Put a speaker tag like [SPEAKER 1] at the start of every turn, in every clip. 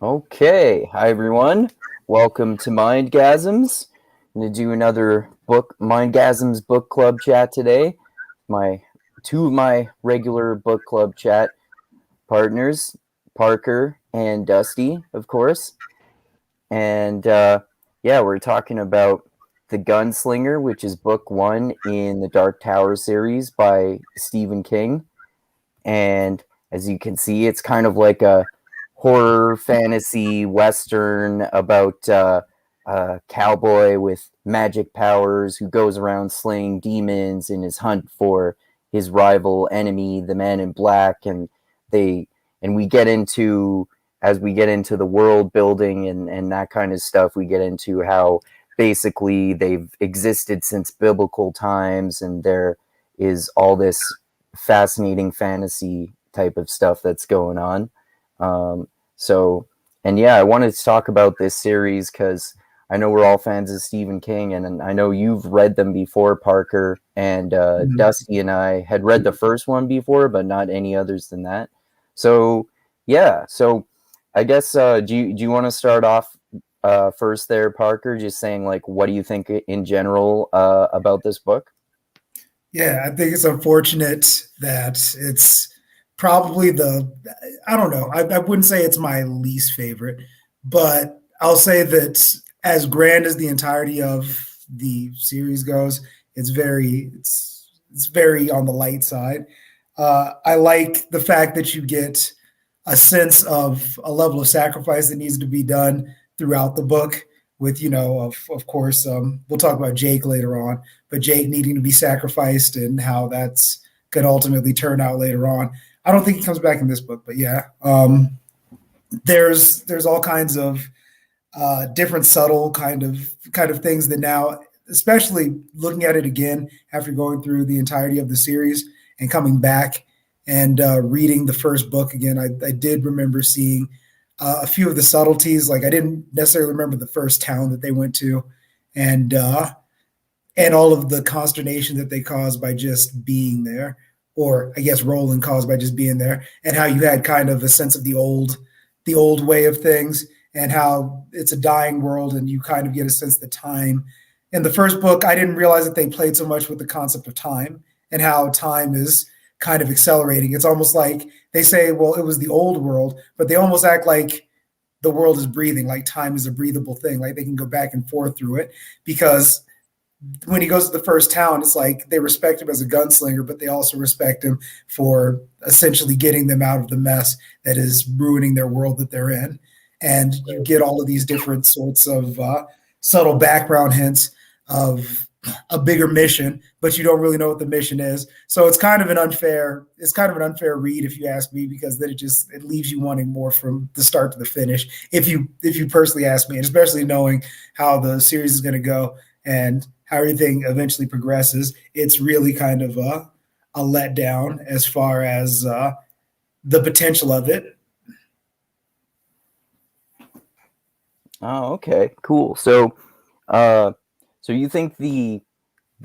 [SPEAKER 1] Okay, hi everyone. Welcome to Mindgasms. I'm gonna do another Mindgasms Book Club Chat today. My two of my regular book club chat partners, Parker and Dusty, of course. And yeah, we're talking about The Gunslinger, which is book one in the Dark Tower series by Stephen King. And as you can see, it's kind of like a horror fantasy western about a cowboy with magic powers who goes around slaying demons in his hunt for his rival enemy, the Man in Black. They and we get into as we get into the world building and that kind of stuff, we get into how basically they've existed since biblical times, and there is all this fascinating fantasy type of stuff that's going on. So, and yeah, I wanted to talk about this series because I know we're all fans of Stephen King, and I know you've read them before, Parker, and
[SPEAKER 2] Mhm.
[SPEAKER 1] Dusty and I had read the first one before, but not any others than that. So, yeah, so I guess do you want to start off first there, Parker? Just saying, like, what do you think in general about this book?
[SPEAKER 2] Yeah, I think it's unfortunate that it's probably I don't know, I wouldn't say it's my least favorite, but I'll say that as grand as the entirety of the series goes, it's very on the light side. I like the fact that you get a sense of a level of sacrifice that needs to be done throughout the book. With of course, we'll talk about Jake later on, but Jake needing to be sacrificed and how that's could ultimately turn out later on. I don't think he comes back in this book, but yeah, there's all kinds of different subtle kind of things that now, especially looking at it again after going through the entirety of the series and coming back and reading the first book again, I did remember seeing a few of the subtleties. Like I didn't necessarily remember the first town that they went to, and uh, and all of the consternation that they caused by just being there, or I guess Roland caused by just being there, and how you had kind of a sense of the old way of things, and how it's a dying world, and you kind of get a sense of the time. In the first book, I didn't realize that they played so much with the concept of time and how time is kind of accelerating. It's almost like they say, well, it was the old world, but they almost act like the world is breathing, like time is a breathable thing, like they can go back and forth through it because when he goes to the first town, it's like they respect him as a gunslinger, but they also respect him for essentially getting them out of the mess that is ruining their world that they're in. And you get all of these different sorts of subtle background hints of a bigger mission, but you don't really know what the mission is. So it's kind of an unfair read if you ask me, because then it leaves you wanting more from the start to the finish. If you personally ask me, and especially knowing how the series is going to go and how everything eventually progresses, it's really kind of a letdown as far as the potential of it.
[SPEAKER 1] Oh, okay, cool. Uh, so you think the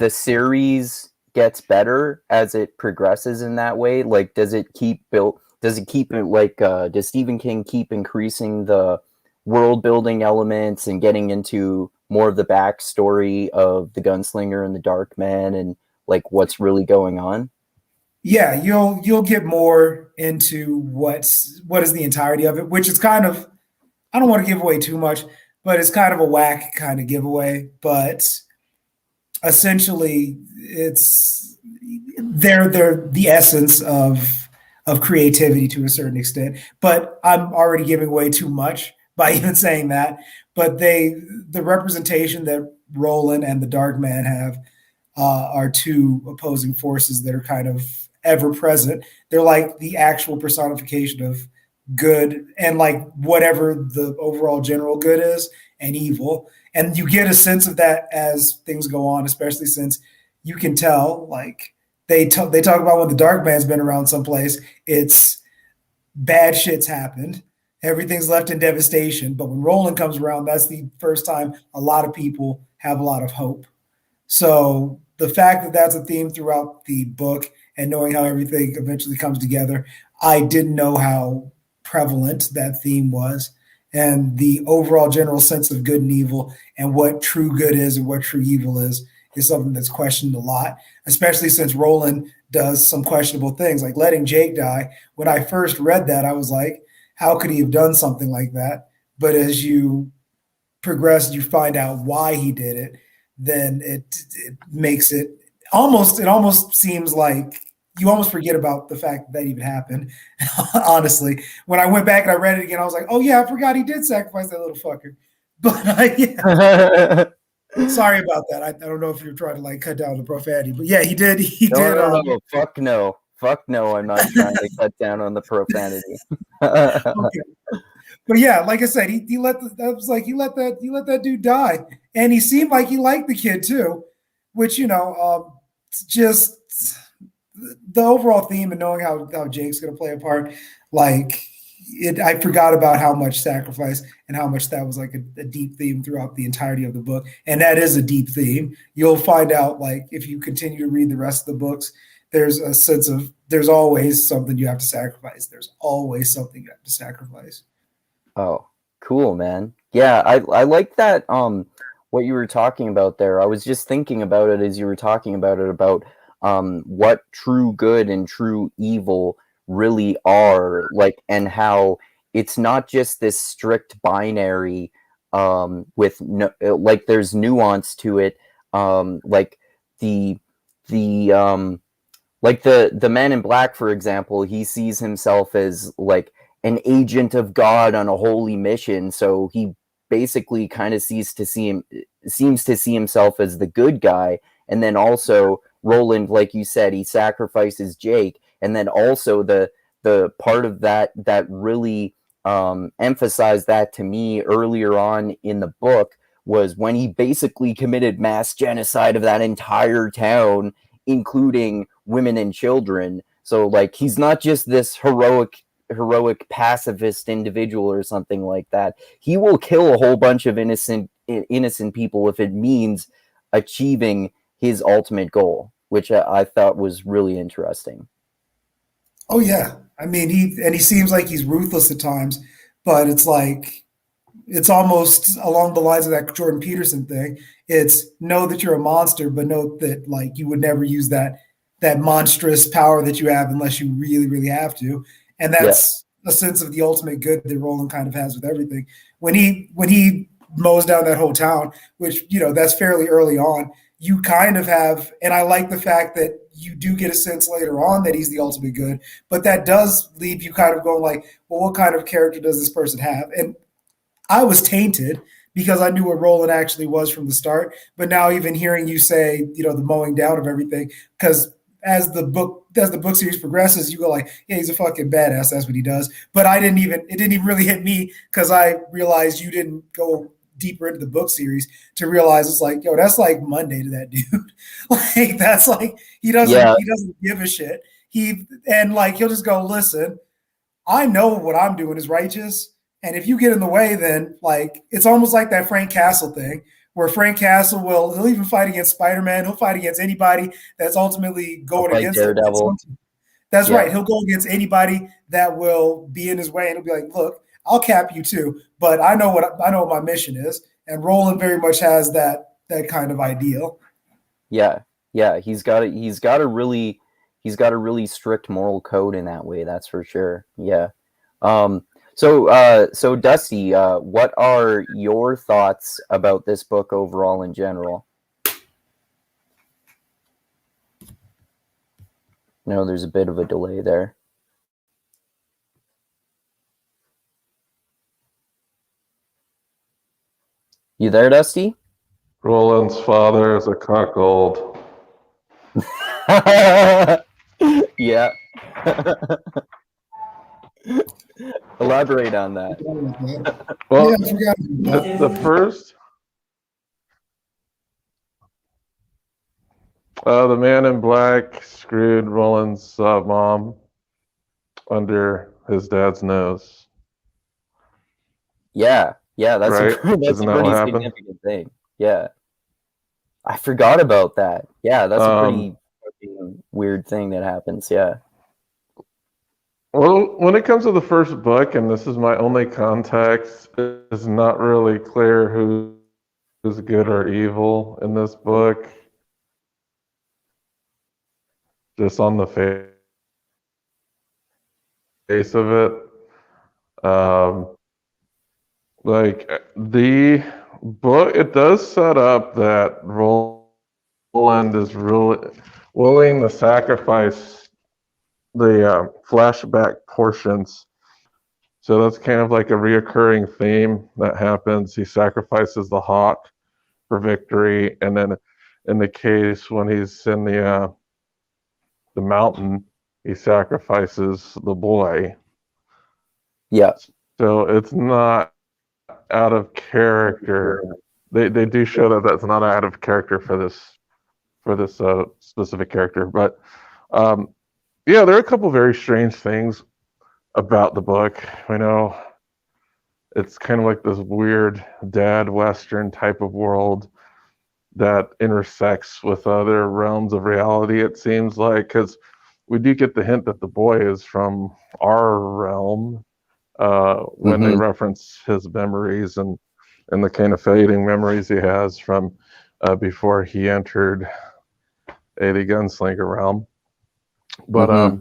[SPEAKER 1] series gets better as it progresses in that way? Like, does it keep built? Does it keep it like? Does Stephen King keep increasing the world building elements and getting into more of the backstory of the gunslinger and the Dark Man and like what's really going on?
[SPEAKER 2] Yeah, you'll get more into what is the entirety of it, which is kind of, I don't want to give away too much, but it's kind of a whack kind of giveaway. But essentially, they're the essence of creativity to a certain extent. But I'm already giving away too much by even saying that. But the representation that Roland and the Dark Man have are two opposing forces that are kind of ever present. They're like the actual personification of good and like whatever the overall general good is, and evil. And you get a sense of that as things go on, especially since you can tell, like they talk about when the Dark Man's been around someplace, it's bad shit's happened. Everything's left in devastation. But when Roland comes around, that's the first time a lot of people have a lot of hope. So the fact that that's a theme throughout the book, and knowing how everything eventually comes together, I didn't know how prevalent that theme was. and the overall general sense of good and evil and what true good is and what true evil is something that's questioned a lot, especially since Roland does some questionable things like letting Jake die. When I first read that, I was like, how could he have done something like that? But as you progress, you find out why he did it, then it makes it almost seems like you almost forget about the fact that even happened. Honestly, when I went back and I read it again, I was like, oh yeah, I forgot he did sacrifice that little fucker. But yeah, sorry about that. I don't know if you're trying to like cut down the profanity, but yeah, he did. He
[SPEAKER 1] No,
[SPEAKER 2] did.
[SPEAKER 1] no, no. Fuck no. Fuck no. I'm not trying to cut down on the profanity.
[SPEAKER 2] Okay. But yeah, like I said, he let that was like he let that dude die, and he seemed like he liked the kid too, which just the overall theme and knowing how Jake's going to play a part, like it. I forgot about how much sacrifice and how much that was like a deep theme throughout the entirety of the book, and that is a deep theme. You'll find out like if you continue to read the rest of the books, there's a sense of there's always something you have to sacrifice. There's always something you have to sacrifice.
[SPEAKER 1] Oh, cool, man. Yeah, I like that what you were talking about there. I was just thinking about it as you were talking about it about what true good and true evil really are, like, and how it's not just this strict binary with no, like there's nuance to it, like the the like the Man in Black, for example, he sees himself as like an agent of God on a holy mission, so he basically kind of seems to see himself as the good guy. And then also Roland, like you said, he sacrifices Jake, and then also the part of that really emphasized that to me earlier on in the book was when he basically committed mass genocide of that entire town, including women and children. So like he's not just this heroic pacifist individual or something like that. He will kill a whole bunch of innocent people if it means achieving his ultimate goal, which I thought was really interesting.
[SPEAKER 2] Oh yeah, I mean he seems like he's ruthless at times, but it's like it's almost along the lines of that Jordan Peterson thing. It's know that you're a monster, but know that like you would never use that monstrous power that you have unless you really, really have to. And
[SPEAKER 1] Yeah,
[SPEAKER 2] that's a sense of the ultimate good that Roland kind of has with everything. When he mows down that whole town, which that's fairly early on, you kind of have, and I like the fact that you do get a sense later on that he's the ultimate good, but that does leave you kind of going like, well, what kind of character does this person have? And I was tainted because I knew what Roland actually was from the start. But now, even hearing you say, the mowing down of everything, because as the book series progresses, you go like, yeah, he's a fucking badass. That's what he does. But it didn't even really hit me because I realized you didn't go deeper into the book series to realize it's like, yo, that's like Monday to that dude. Like that's like
[SPEAKER 1] yeah,
[SPEAKER 2] he doesn't give a shit. And like he'll just go, listen, I know what I'm doing is righteous. And if you get in the way, then like it's almost like that Frank Castle thing where Frank Castle he'll even fight against Spider-Man. He'll fight against anybody that's ultimately
[SPEAKER 1] I'll
[SPEAKER 2] going
[SPEAKER 1] fight
[SPEAKER 2] against him.
[SPEAKER 1] Daredevil.
[SPEAKER 2] That's
[SPEAKER 1] Yeah,
[SPEAKER 2] right. He'll go against anybody that will be in his way, and he'll be like, "Look, I'll cap you too, but I know what my mission is." And Roland very much has that kind of ideal.
[SPEAKER 1] yeah, yeah. He's got a really strict moral code in that way. That's for sure. Yeah. Um, so Dusty, what are your thoughts about this book overall in general? No, there's a bit of a delay there. You there, Dusty?
[SPEAKER 3] Roland's father is a cuckold.
[SPEAKER 1] Yeah. Elaborate on that.
[SPEAKER 2] Yeah,
[SPEAKER 3] Well,
[SPEAKER 2] I forgot about
[SPEAKER 3] the
[SPEAKER 2] that.
[SPEAKER 3] first, the man in black screwed Roland's mom under his dad's nose.
[SPEAKER 1] Yeah, yeah, that's
[SPEAKER 3] Right?
[SPEAKER 1] that's
[SPEAKER 3] Isn't
[SPEAKER 1] a
[SPEAKER 3] that what
[SPEAKER 1] pretty
[SPEAKER 3] happened?
[SPEAKER 1] significant thing. Yeah, I forgot about that. Yeah, that's a
[SPEAKER 3] Um,
[SPEAKER 1] pretty fucking weird thing that happens. Yeah,
[SPEAKER 3] Well, when it comes to the first book, and this is my only context, it's not really clear who's good or evil in this book. Just on the face of it. Like the book, it does set up that Roland is really willing to sacrifice the flashback portions. So that's kind of like a reoccurring theme that happens. He sacrifices the hawk for victory, and then in the case when he's in the mountain, he sacrifices the boy.
[SPEAKER 1] Yeah.
[SPEAKER 3] So it's not out of character. They do show that that's not out of character for this specific character, but yeah, there are a couple very strange things about the book. I know it's kind of like this weird dad western type of world that intersects with other realms of reality, it seems like, because we do get the hint that the boy is from our realm when they reference his memories and the kind of fading memories he has from before he entered the Gunslinger realm. But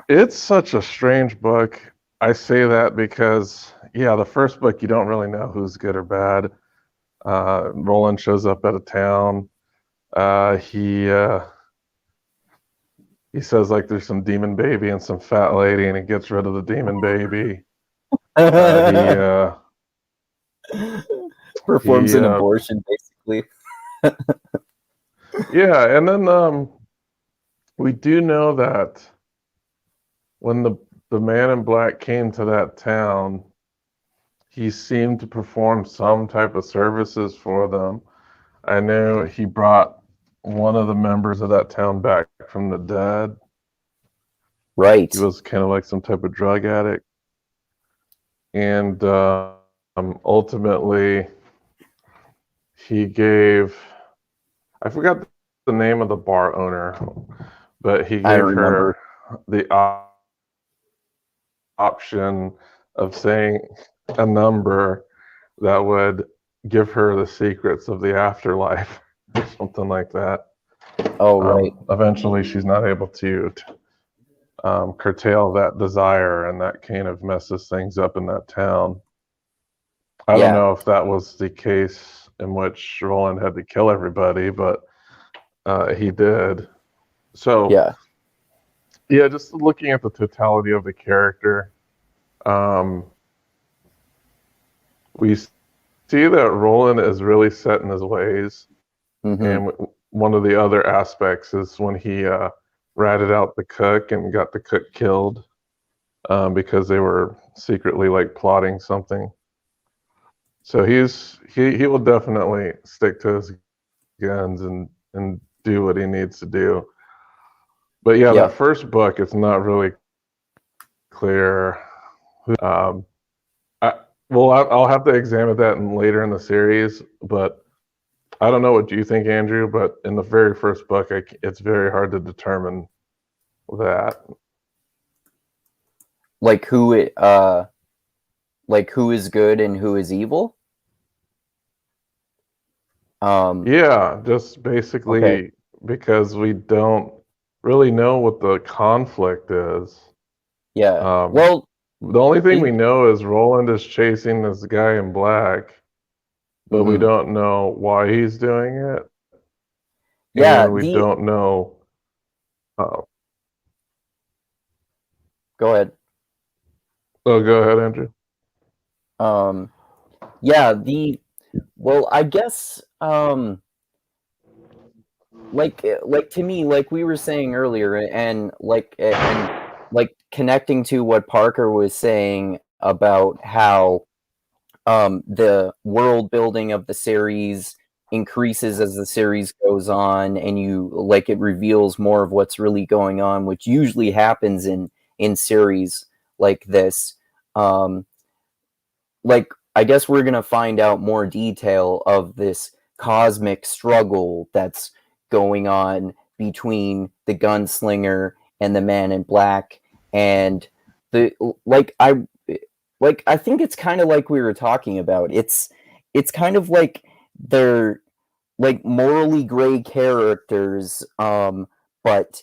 [SPEAKER 3] it's such a strange book. I say that because, yeah, the first book, you don't really know who's good or bad. Roland shows up at a town. He says, like, there's some demon baby and some fat lady, and he gets rid of the demon baby.
[SPEAKER 1] Performs an abortion, basically.
[SPEAKER 3] Yeah, and then we do know that when the man in black came to that town, he seemed to perform some type of services for them. I know he brought one of the members of that town back from the dead.
[SPEAKER 1] Right.
[SPEAKER 3] He was kind of like some type of drug addict. And ultimately, he gave, I forgot the name of the bar owner, but he gave her the option of saying a number that would give her the secrets of the afterlife or something like that.
[SPEAKER 1] Oh, right.
[SPEAKER 3] Eventually, she's not able to curtail that desire, and that kind of messes things up in that town. I don't know if that was the case in which Roland had to kill everybody, but he did. So, yeah, just looking at the totality of the character, we see that Roland is really set in his ways. And one of the other aspects is when he ratted out the cook and got the cook killed because they were secretly like plotting something. So he will definitely stick to his guns and do what he needs to do. But yeah, that first book, it's not really clear. I'll have to examine that later in the series, but I don't know what you think, Andrew, but in the very first book, it's very hard to determine that.
[SPEAKER 1] Like who is good and who is evil?
[SPEAKER 3] Yeah, just basically because we don't really know what the conflict is.
[SPEAKER 1] Yeah. Well,
[SPEAKER 3] the only thing we know is Roland is chasing this guy in black, but we don't know why he's doing it.
[SPEAKER 1] Yeah,
[SPEAKER 3] and we don't know.
[SPEAKER 1] Go ahead.
[SPEAKER 3] Oh, go ahead, Andrew.
[SPEAKER 1] Yeah, well, I guess like to me, like we were saying earlier, and like connecting to what Parker was saying about how the world building of the series increases as the series goes on, and it reveals more of what's really going on, which usually happens in series like this. Like, I guess we're gonna find out more detail of this cosmic struggle that's going on between the Gunslinger and the Man in Black, and the I think it's kind of like we were talking about. It's kind of like they're like morally gray characters, but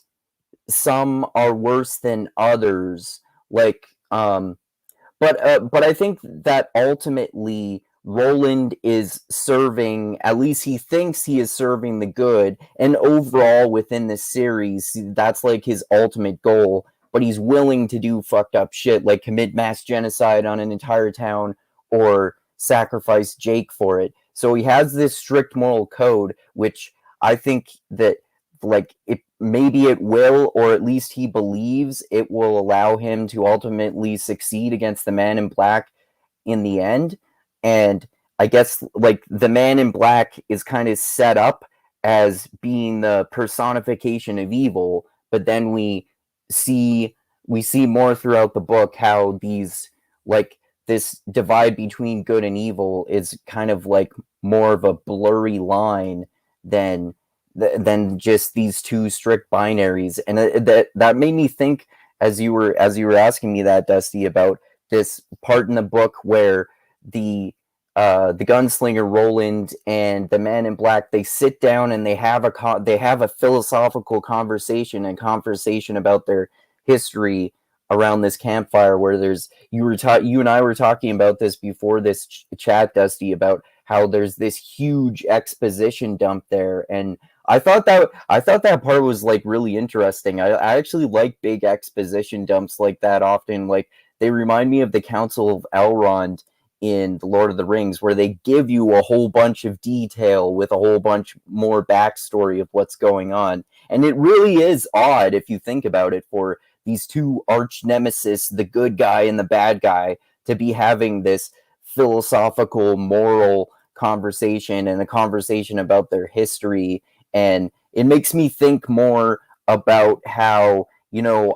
[SPEAKER 1] some are worse than others. Like, but I think that ultimately Roland is serving, at least he thinks he is serving the good, and overall within the series, that's like his ultimate goal. But he's willing to do fucked up shit, like commit mass genocide on an entire town or sacrifice Jake for it. So he has this strict moral code, which I think that like it maybe it will, or at least he believes it will allow him to ultimately succeed against the Man in Black in the end. And I guess like the Man in Black is kind of set up as being the personification of evil, but then see we see more throughout the book how these like this divide between good and evil is kind of like more of a blurry line than just these two strict binaries. And that made me think, as you were asking me that, Dusty, about this part in the book where the gunslinger Roland and the Man in Black, they sit down and they have a philosophical conversation about their history around this campfire, where there's you and I were talking about this before this chat, Dusty, about how there's this huge exposition dump there. And I thought that part was like really interesting. I actually like big exposition dumps like that often. Like they remind me of the Council of Elrond in The Lord of the Rings, where they give you a whole bunch of detail with a whole bunch more backstory of what's going on. And it really is odd if you think about it, for these two arch nemesis, the good guy and the bad guy, to be having this philosophical, moral conversation and a conversation about their history. And it makes me think more about how,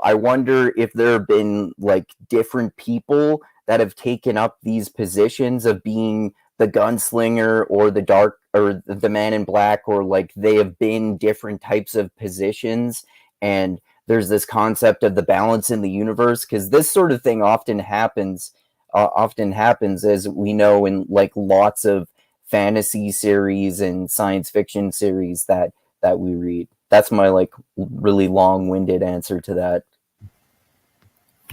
[SPEAKER 1] I wonder if there have been like different people that have taken up these positions of being the gunslinger or the dark or the Man in Black, or like they have been different types of positions. And there's this concept of the balance in the universe, because this sort of thing often happens, as we know, in like lots of fantasy series and science fiction series that we read. That's my like really long-winded answer to that.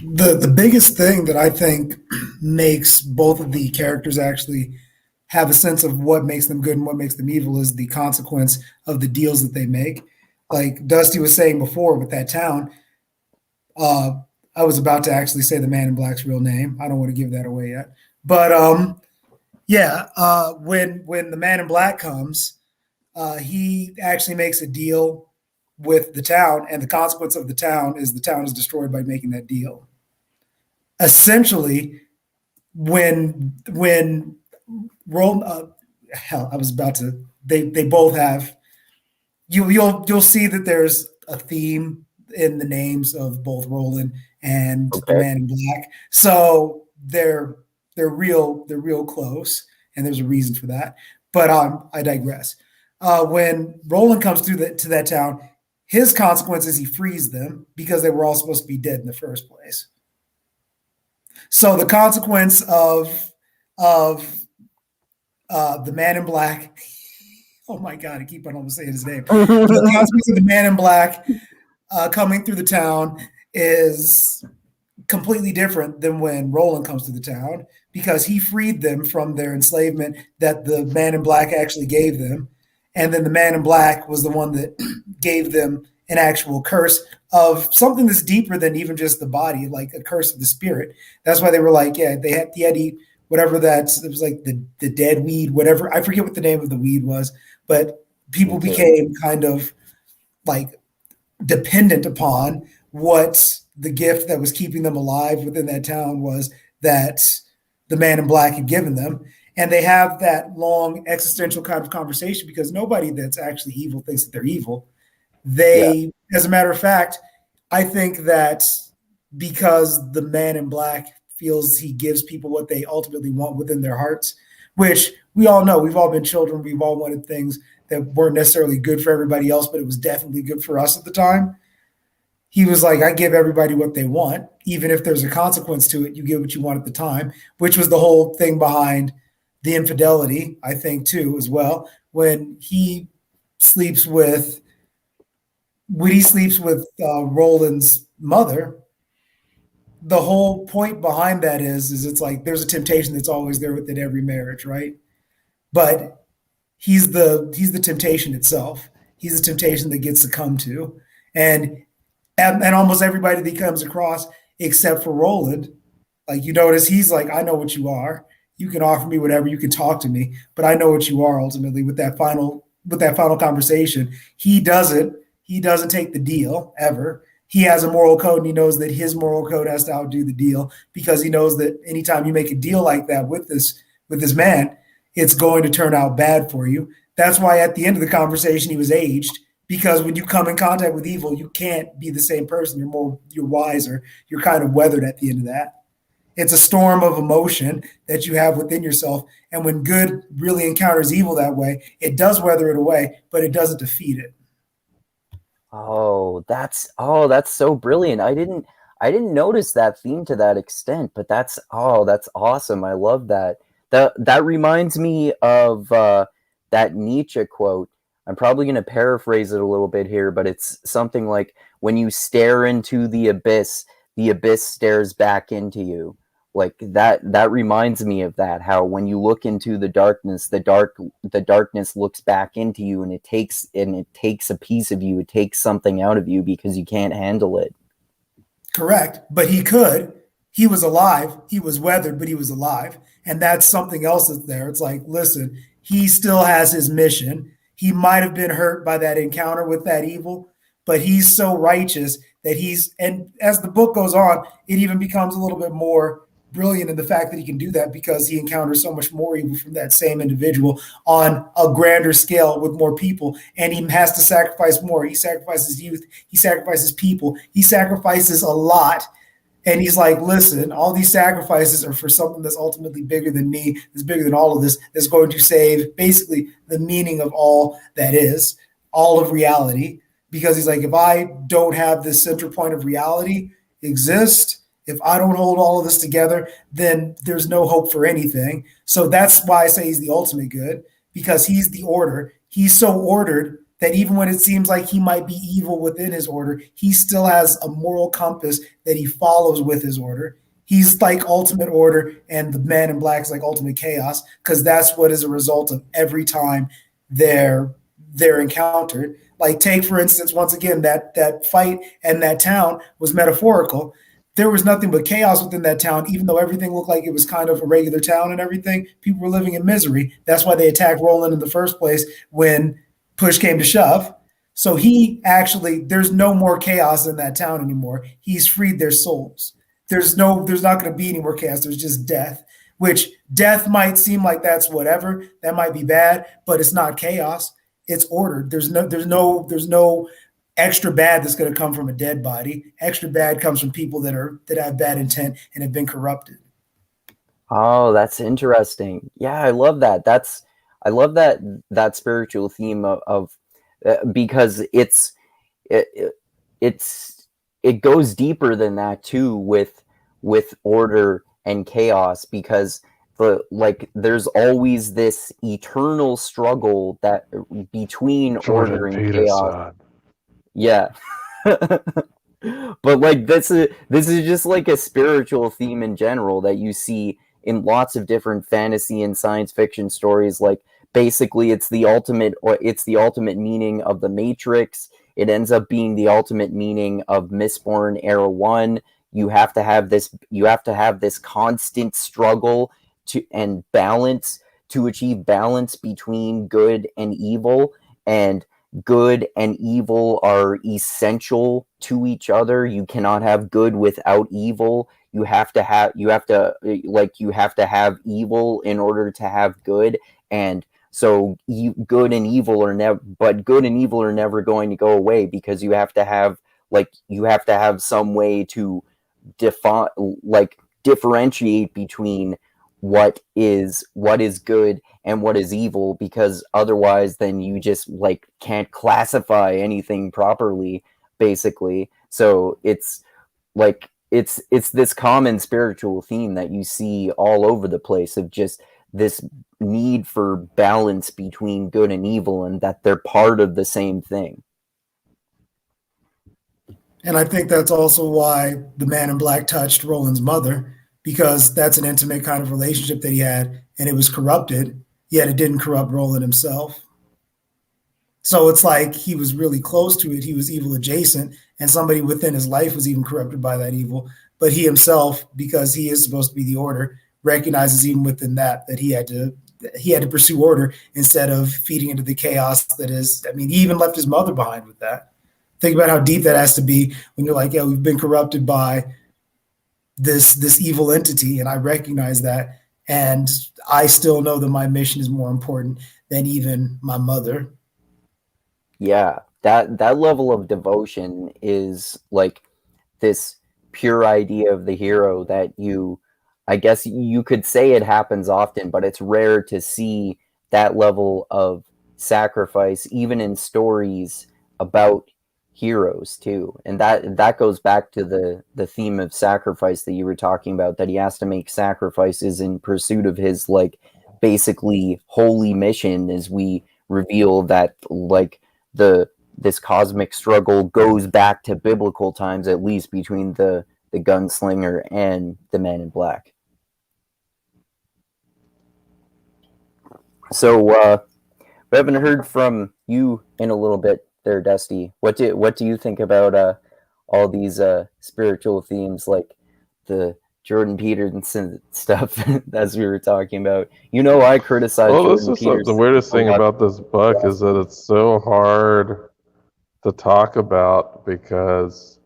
[SPEAKER 2] The biggest thing that I think makes both of the characters actually have a sense of what makes them good and what makes them evil is the consequence of the deals that they make. Like Dusty was saying before with that town, I was about to actually say the Man in Black's real name. I don't want to give that away yet. But when the Man in Black comes, he actually makes a deal with the town, and the consequence of the town is destroyed by making that deal. Essentially, when Roland, I was about to. They both have. You'll see that there's a theme in the names of both Roland and the Man in Black. So they're real close, and there's a reason for that. But I digress. When Roland comes to that town, his consequence is he frees them because they were all supposed to be dead in the first place. So the consequence of the Man in Black. Oh my God, I keep on almost saying his name. The consequence of the Man in Black coming through the town is completely different than when Roland comes to the town, because he freed them from their enslavement that the Man in Black actually gave them. And then the Man in Black was the one that gave them an actual curse of something that's deeper than even just the body, like a curse of the spirit. That's why they were like, yeah, they had to eat whatever it was like the dead weed, whatever. I forget what the name of the weed was, but people became kind of like dependent upon what the gift that was keeping them alive within that town was that the Man in Black had given them. And they have that long existential kind of conversation, because nobody that's actually evil thinks that they're evil. As a matter of fact, I think that because the Man in Black feels he gives people what they ultimately want within their hearts, which we all know, we've all been children, we've all wanted things that weren't necessarily good for everybody else, but it was definitely good for us at the time. he was like, I give everybody what they want, even if there's a consequence to it. You get what you want at the time, which was the whole thing behind the infidelity, I think, too, as well. Sleeps with when he sleeps with Roland's mother, the whole point behind that is it's like there's a temptation that's always there within every marriage, right? But he's the temptation itself. He's the temptation that gets succumbed to, and and almost everybody that he comes across, except for Roland, like you notice, he's like, I know what you are. You can offer me whatever. You can talk to me, but I know what you are. Ultimately, with that final conversation, he doesn't take the deal ever. He has a moral code, and he knows that his moral code has to outdo the deal because he knows that anytime you make a deal like that with this man, it's going to turn out bad for you. That's why at the end of the conversation he was aged, because when you come in contact with evil, you can't be the same person. You're wiser. You're kind of weathered at the end of that. It's a storm of emotion that you have within yourself. And when good really encounters evil that way, it does weather it away, but it doesn't defeat it.
[SPEAKER 1] That's so brilliant. I didn't notice that theme to that extent, but that's awesome. I love that. That reminds me of that Nietzsche quote. I'm probably going to paraphrase it a little bit here, but it's something like, when you stare into the abyss stares back into you. Like that reminds me of that, how when you look into the darkness, the darkness looks back into you, and it takes a piece of you, it takes something out of you because you can't handle it.
[SPEAKER 2] Correct. But he could. He was alive. He was weathered, but he was alive. And that's something else that's there. It's like, listen, he still has his mission. He might have been hurt by that encounter with that evil, but he's so righteous that and as the book goes on, it even becomes a little bit more brilliant in the fact that he can do that because he encounters so much more evil from that same individual on a grander scale with more people, and he has to sacrifice more. He sacrifices youth, he sacrifices people, he sacrifices a lot. And he's like, listen, all these sacrifices are for something that's ultimately bigger than me, that's bigger than all of this, that's going to save basically the meaning of all that is, all of reality. Because he's like, if I don't have this center point of reality exist, if I don't hold all of this together, then there's no hope for anything. So that's why I say he's the ultimate good, because he's the order. He's so ordered that even when it seems like he might be evil within his order, he still has a moral compass that he follows with his order. He's like ultimate order, and the man in black is like ultimate chaos, because that's what is a result of every time they're encountered. Like, take for instance, once again, that fight and that town was metaphorical. There was nothing but chaos within that town, even though everything looked like it was kind of a regular town and everything. People were living in misery. That's why they attacked Roland in the first place when push came to shove. So there's no more chaos in that town anymore. He's freed their souls. There's not going to be any more chaos. There's just death, which death might seem like that's whatever. That might be bad, but it's not chaos. It's ordered. There's no extra bad that's going to come from a dead body. Extra bad comes from people that have bad intent and have been corrupted.
[SPEAKER 1] Oh, that's interesting. Yeah, I love that. I love that spiritual theme of because it goes deeper than that too, with order and chaos, because there's always this eternal struggle that between
[SPEAKER 3] Jordan
[SPEAKER 1] order and
[SPEAKER 3] Peterson.
[SPEAKER 1] chaos. Yeah. But like this is just like a spiritual theme in general that you see in lots of different fantasy and science fiction stories. Like, basically it's the ultimate meaning of the Matrix. It ends up being the ultimate meaning of Mistborn Era 1. You have to have this constant struggle and balance to achieve balance between good and evil, and good and evil are essential to each other. You cannot have good without evil. You have to have evil in order to have good. And so good and evil are never going to go away, because you have to have some way to differentiate between what is good and what is evil, because otherwise then you just can't classify anything properly, basically. So it's like it's this common spiritual theme that you see all over the place of just this need for balance between good and evil, and that they're part of the same thing.
[SPEAKER 2] And I think that's also why the Man in Black touched Roland's mother, because that's an intimate kind of relationship that he had, and it was corrupted, yet it didn't corrupt Roland himself. So it's like he was really close to it. He was evil adjacent, and somebody within his life was even corrupted by that evil. But he himself, because he is supposed to be the order, recognizes even within that he had to pursue order instead of feeding into the chaos that is. I mean, he even left his mother behind with that. Think about how deep that has to be when you're like, yeah, we've been corrupted by this evil entity, and I recognize that, and I still know that my mission is more important than even my mother.
[SPEAKER 1] Yeah, that level of devotion is like this pure idea of the hero that I guess you could say it happens often, but it's rare to see that level of sacrifice even in stories about heroes too. And that goes back to the theme of sacrifice that you were talking about, that he has to make sacrifices in pursuit of his like basically holy mission, as we reveal that like this cosmic struggle goes back to biblical times, at least between the Gunslinger and the Man in Black. So we haven't heard from you in a little bit there, Dusty. What do you think about all these spiritual themes, like the Jordan Peterson stuff, as we were talking about? You know, I criticize
[SPEAKER 3] Well, this
[SPEAKER 1] Jordan
[SPEAKER 3] is the
[SPEAKER 1] Peterson
[SPEAKER 3] weirdest
[SPEAKER 1] a
[SPEAKER 3] thing
[SPEAKER 1] lot.
[SPEAKER 3] about this book is that it's so hard to talk about, because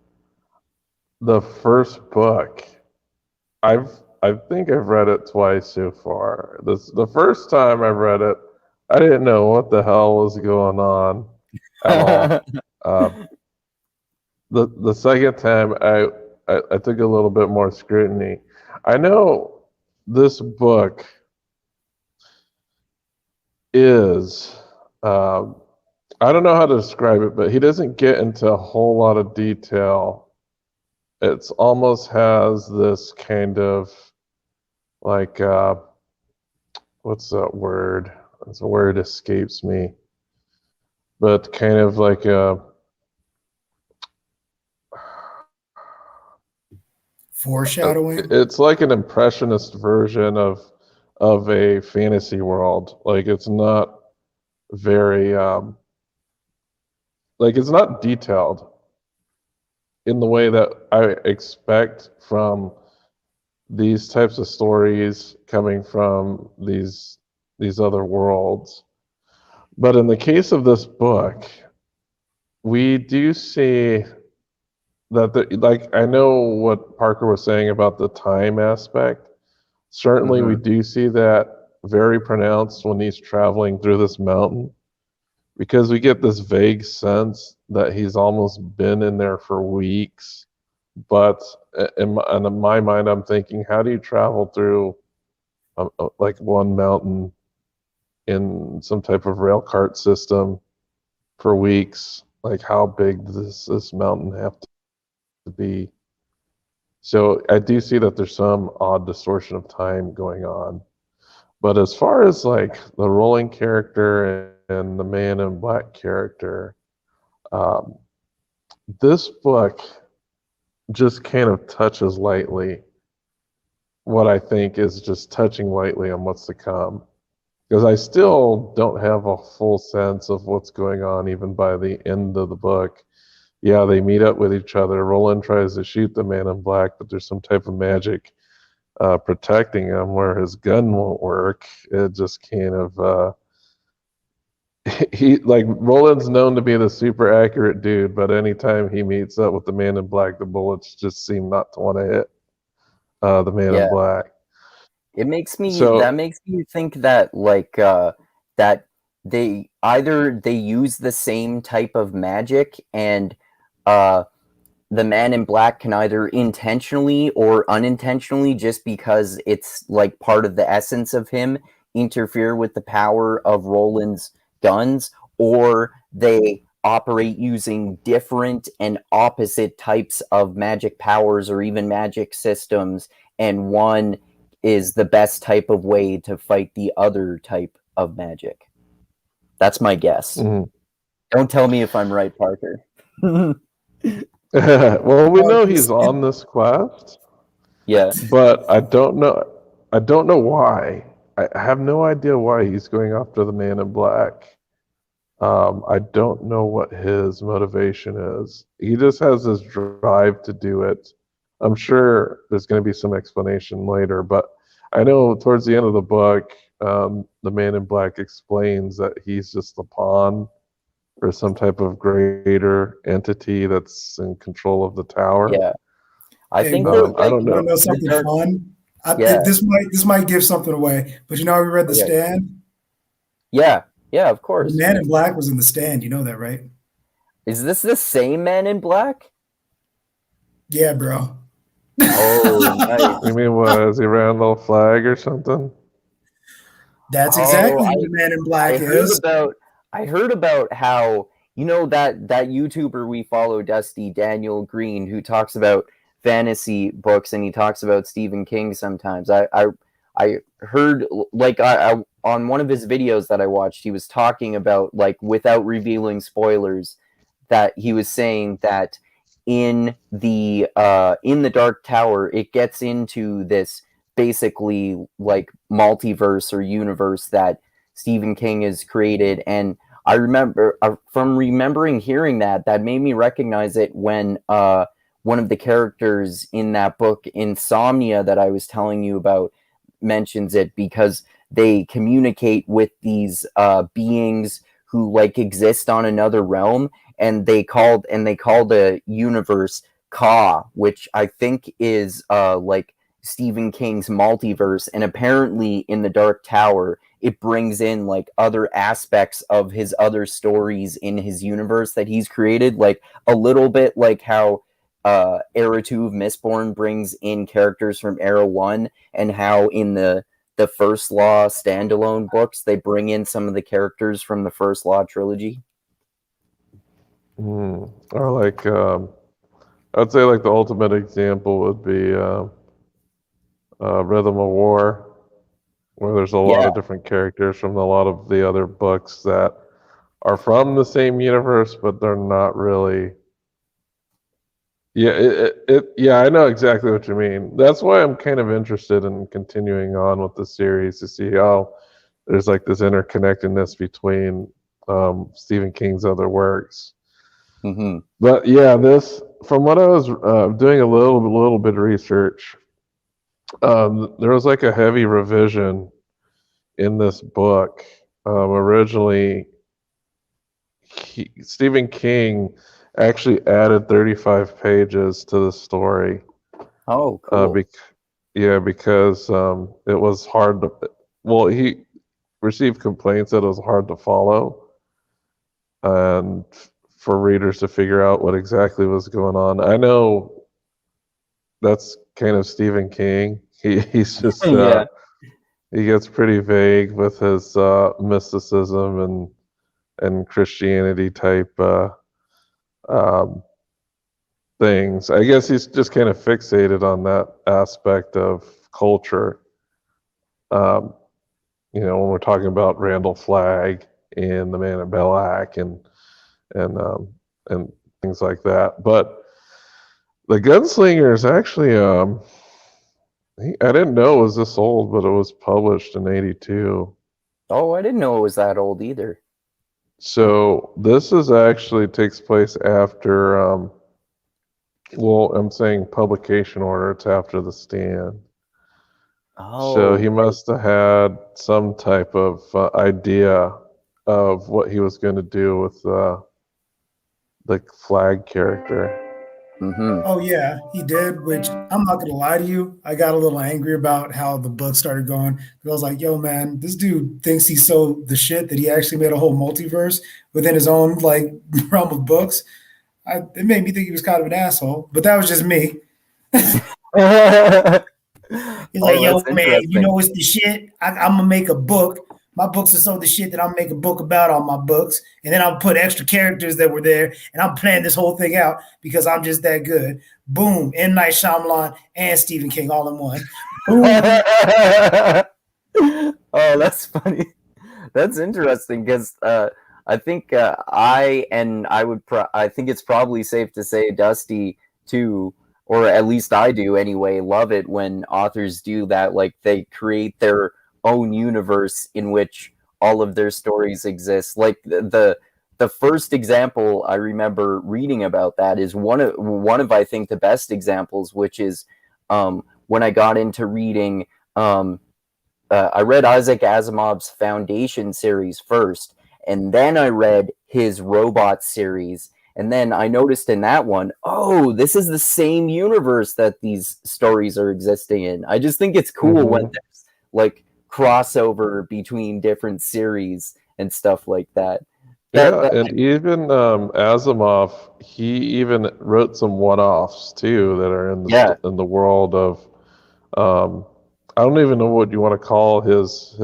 [SPEAKER 3] the first book, I think I've read it twice so far. The first time I read it, I didn't know what the hell was going on at all. The second time, I took a little bit more scrutiny. I know this book is, I don't know how to describe it, but he doesn't get into a whole lot of detail. It's almost has this kind of like, what's that word? That's a word escapes me. But kind of like a
[SPEAKER 2] Foreshadowing.
[SPEAKER 3] it's like an impressionist version of a fantasy world. Like it's not very like it's not detailed in the way that I expect from these types of stories coming from these other worlds. But in the case of this book, we do see that like I know what Parker was saying about the time aspect. Certainly we do see that very pronounced when he's traveling through this mountain, because we get this vague sense that he's almost been in there for weeks. But in my mind, I'm thinking, how do you travel through like one mountain in some type of rail cart system for weeks? Like, how big does this mountain have to be? So I do see that there's some odd distortion of time going on. But as far as like the Rolling character and the Man in Black character, um, this book just kind of touches lightly what I think is just touching lightly on what's to come. Because I still don't have a full sense of what's going on even by the end of the book. Yeah, they meet up with each other. Roland tries to shoot the Man in Black, but there's some type of magic protecting him where his gun won't work. It just kind of he like Roland's known to be the super accurate dude, but anytime he meets up with the Man in Black, the bullets just seem not to want to hit the Man in Black.
[SPEAKER 1] It makes me that makes me think that like that they use the same type of magic, and the Man in Black can either intentionally or unintentionally, just because it's like part of the essence of him, interfere with the power of Roland's guns, or they operate using different and opposite types of magic powers or even magic systems, and one is the best type of way to fight the other type of magic. That's my guess. Don't tell me if I'm right, Parker.
[SPEAKER 3] Well, we know he's on this quest.
[SPEAKER 1] Yeah.
[SPEAKER 3] But I don't know. I don't know why. I have no idea why he's going after the Man in Black. I don't know what his motivation is. He just has this drive to do it. I'm sure there's going to be some explanation later, but I know towards the end of the book, the Man in Black explains that he's just a pawn for some type of greater entity that's in control of the tower.
[SPEAKER 1] Yeah. I think
[SPEAKER 3] I don't know.
[SPEAKER 2] You know something fun?
[SPEAKER 1] Yeah.
[SPEAKER 2] This might give something away, but you know how we read The Stand?
[SPEAKER 1] Yeah, of course.
[SPEAKER 2] The Man in Black was in The Stand. You know that, right?
[SPEAKER 1] Is this the same Man in Black?
[SPEAKER 2] Yeah, bro.
[SPEAKER 1] Oh, nice.
[SPEAKER 3] You mean what? Is he Randall Flagg or something?
[SPEAKER 2] That's exactly who the Man in Black is.
[SPEAKER 1] I heard about how, you know, that YouTuber we follow, Dusty Daniel Green, who talks about fantasy books and he talks about Stephen King sometimes. I heard, like, I on one of his videos that I watched, he was talking about, like, without revealing spoilers, that he was saying that in the Dark Tower, it gets into this basically like multiverse or universe that Stephen King has created. And I remember from remembering hearing that made me recognize it when one of the characters in that book, Insomnia, that I was telling you about, mentions it, because they communicate with these beings who like exist on another realm, and they called the universe Ka, which I think is like Stephen King's multiverse. And apparently in the Dark Tower, it brings in like other aspects of his other stories in his universe that he's created, like a little bit like how Era 2 of Mistborn brings in characters from Era 1, and how in the First Law standalone books they bring in some of the characters from the First Law trilogy.
[SPEAKER 3] Or like, I'd say like the ultimate example would be Rhythm of War, where there's a lot of different characters from a lot of the other books that are from the same universe, but they're not really. Yeah, I know exactly what you mean. That's why I'm kind of interested in continuing on with the series, to see how there's like this interconnectedness between Stephen King's other works.
[SPEAKER 1] Mm-hmm.
[SPEAKER 3] But yeah, this, from what I was doing a little bit of research, there was like a heavy revision in this book. Originally, Stephen King actually added 35 pages to the story.
[SPEAKER 1] Oh, cool.
[SPEAKER 3] Because it was hard to. Well, he received complaints that it was hard to follow, and for readers to figure out what exactly was going on. I know that's kind of Stephen King. He's just he gets pretty vague with his mysticism and Christianity type things. I guess he's just kind of fixated on that aspect of culture. You know, when we're talking about Randall Flagg and the Man in Black and things like that. But the Gunslinger is actually I didn't know it was this old, but it was published in '82.
[SPEAKER 1] Oh, I didn't know it was that old either.
[SPEAKER 3] So this is actually takes place after well, I'm saying publication order, it's after The Stand.
[SPEAKER 1] Oh,
[SPEAKER 3] so he must have had some type of idea of what he was going to do with the Flagg character.
[SPEAKER 1] Mm-hmm.
[SPEAKER 2] Oh yeah, he did. Which I'm not gonna lie to you, I got a little angry about how the book started going. I was like, "Yo, man, this dude thinks he's so the shit that he actually made a whole multiverse within his own like realm of books." It made me think he was kind of an asshole, but that was just me. He's like, "Yo, man, you know it's the shit. I'm gonna make a book. my books are so the shit that I'll make a book about all my books, and then I'll put extra characters that were there, and I'm planning this whole thing out because I'm just that good. Boom, M. Night Shyamalan and Stephen King all in one. Boom.
[SPEAKER 1] Oh, that's funny. That's interesting because I think I think it's probably safe to say Dusty too, or at least I do anyway, love it when authors do that. Like they create their own universe in which all of their stories exist. Like the first example I remember reading about that is one of I think the best examples, which is when I got into reading. I read Isaac Asimov's Foundation series first, and then I read his Robot series. And then I noticed in that one, oh, this is the same universe that these stories are existing in. I just think it's cool when there's like crossover between different series and stuff like that.
[SPEAKER 3] And even Asimov, he even wrote some one-offs too that are in the world of I don't even know what you want to call his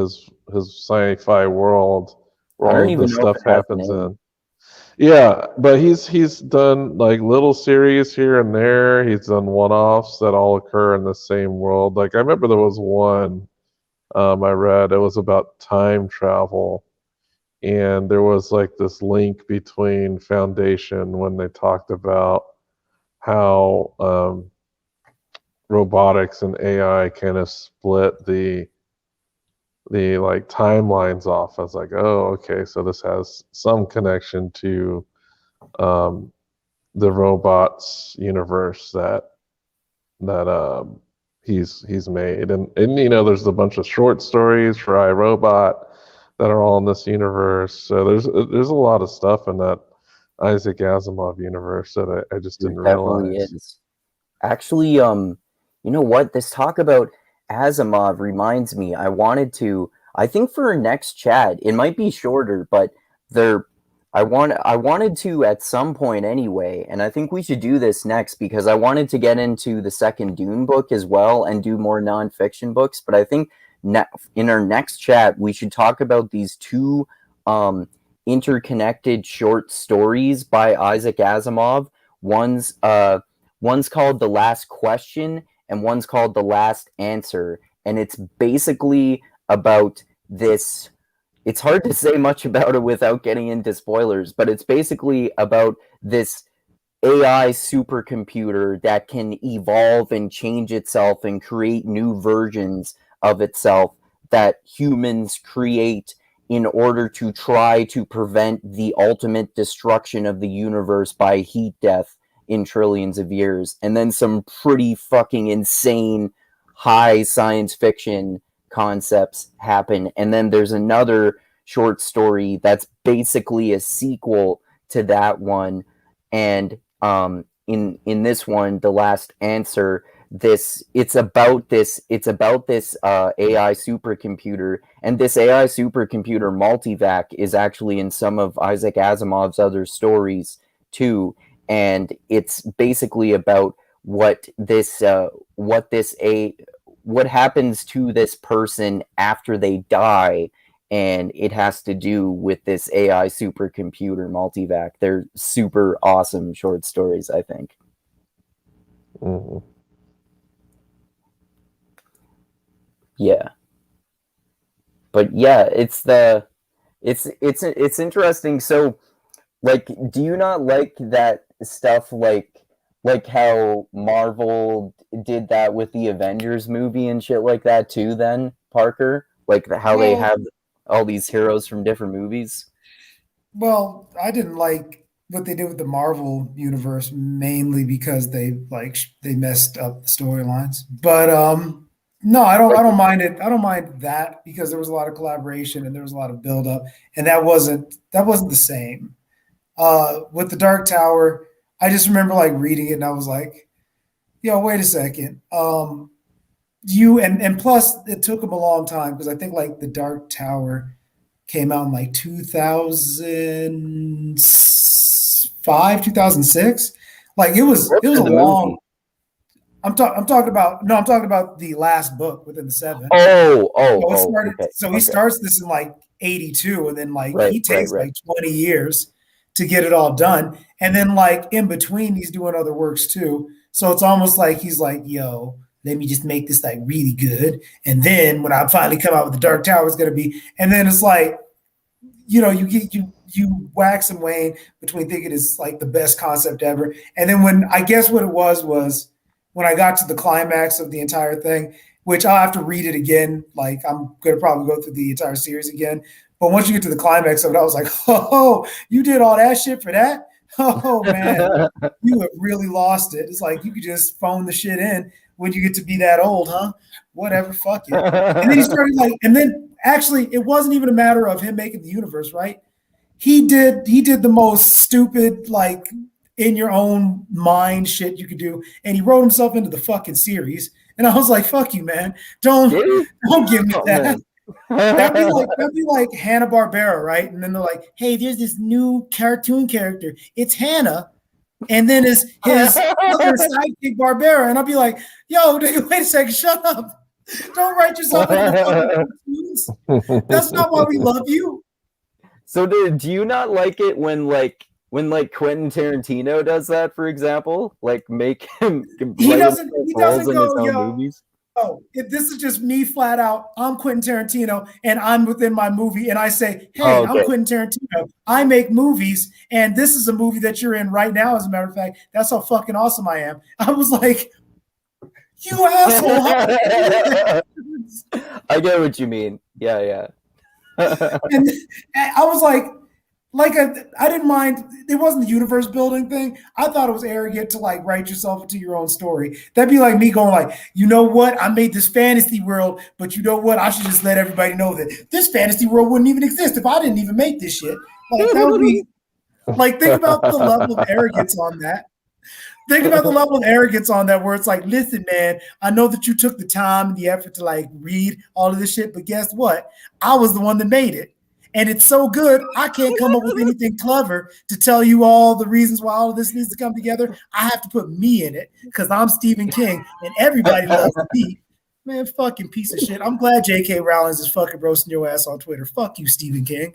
[SPEAKER 3] sci-fi world where all of this stuff happens in. Yeah, but he's done like little series here and there. He's done one-offs that all occur in the same world. Like I remember there was one I read. It was about time travel, and there was like this link between Foundation when they talked about how robotics and AI kind of split the like timelines off. I was like, oh, okay, so this has some connection to the robots universe that he's made, and you know, there's a bunch of short stories for iRobot that are all in this universe. So there's a lot of stuff in that Isaac Asimov universe that I just didn't realize.
[SPEAKER 1] Is. Actually, you know what? This talk about Asimov reminds me. I think for our next chat, it might be shorter, but I wanted to at some point anyway, and I think we should do this next because I wanted to get into the second Dune book as well and do more nonfiction books. But I think in our next chat, we should talk about these two interconnected short stories by Isaac Asimov. One's called The Last Question and one's called The Last Answer. And it's basically about this. It's hard to say much about it without getting into spoilers, but it's basically about this AI supercomputer that can evolve and change itself and create new versions of itself that humans create in order to try to prevent the ultimate destruction of the universe by heat death in trillions of years. And then some pretty fucking insane high science fiction concepts happen. And then there's another short story that's basically a sequel to that one. And in this one, The Last Answer, it's about this AI supercomputer, and this AI supercomputer multivac is actually in some of Isaac Asimov's other stories too. And it's basically about what happens to this person after they die, and it has to do with this AI supercomputer multivac. They're super awesome short stories, I think.
[SPEAKER 3] Mm-hmm.
[SPEAKER 1] Yeah, but yeah, it's interesting. So, like, do you not like that stuff? Like how Marvel did that with the Avengers movie and shit like that too? Then Parker, like how they have all these heroes from different movies.
[SPEAKER 2] Well, I didn't like what they did with the Marvel universe mainly because they messed up the storylines. But no, I don't mind it. I don't mind that because there was a lot of collaboration and there was a lot of build up, and that wasn't the same. With the Dark Tower, I just remember like reading it and I was like, yo, wait a second. And plus it took them a long time because I think like the Dark Tower came out in like 2005, 2006. Like it was a long. I'm talking about the last book within the 7. So it started.
[SPEAKER 1] Okay.
[SPEAKER 2] So he starts this in like 82, and then like
[SPEAKER 1] Right,
[SPEAKER 2] he takes
[SPEAKER 1] right.
[SPEAKER 2] like 20 years to get it all done, and then like in between he's doing other works too. So it's almost like he's like, yo, let me just make this like really good, and then when I finally come out with the Dark Tower, it's gonna be. And then it's like, you know, you wax and wane between thinking it's like the best concept ever, and then when I guess what it was when I got to the climax of the entire thing, which I'll have to read it again. Like I'm gonna probably go through the entire series again. But once you get to the climax of it, I was like, oh, you did all that shit for that? Oh man, you have really lost it. It's like you could just phone the shit in when you get to be that old, huh? Whatever, fuck it. And then he started like, and then actually it wasn't even a matter of him making the universe, right? He did the most stupid, like in your own mind shit you could do, and he wrote himself into the fucking series. And I was like, fuck you, man. Don't give me that. That'd be like Hanna-Barbera, right? And then they're like, hey, there's this new cartoon character. It's Hannah. And then his other sidekick Barbera. And I'll be like, yo, wait a second, shut up. Don't write yourself into the fucking cartoons. That's not why we love you.
[SPEAKER 1] So do you not like it when Quentin Tarantino does that, for example? Like make him
[SPEAKER 2] he doesn't go, yo,
[SPEAKER 1] movies?
[SPEAKER 2] Oh, if this is just me flat out, I'm Quentin Tarantino and I'm within my movie and I say, hey, I'm Quentin Tarantino. I make movies and this is a movie that you're in right now, as a matter of fact. That's how fucking awesome I am. I was like, you asshole.
[SPEAKER 1] I get what you mean. Yeah.
[SPEAKER 2] And I was like I didn't mind. It wasn't the universe building thing. I thought it was arrogant to like write yourself into your own story. That'd be like me going like, you know what? I made this fantasy world, but you know what? I should just let everybody know that this fantasy world wouldn't even exist if I didn't even make this shit. Like that would be like, think about the level of arrogance on that. Think about the level of arrogance on that, where it's like, listen, man, I know that you took the time and the effort to like read all of this shit, but guess what? I was the one that made it. And it's so good, I can't come up with anything clever to tell you all the reasons why all of this needs to come together. I have to put me in it because I'm Stephen King and everybody loves me. Man, fucking piece of shit. I'm glad J.K. Rowling is fucking roasting your ass on Twitter. Fuck you, Stephen King.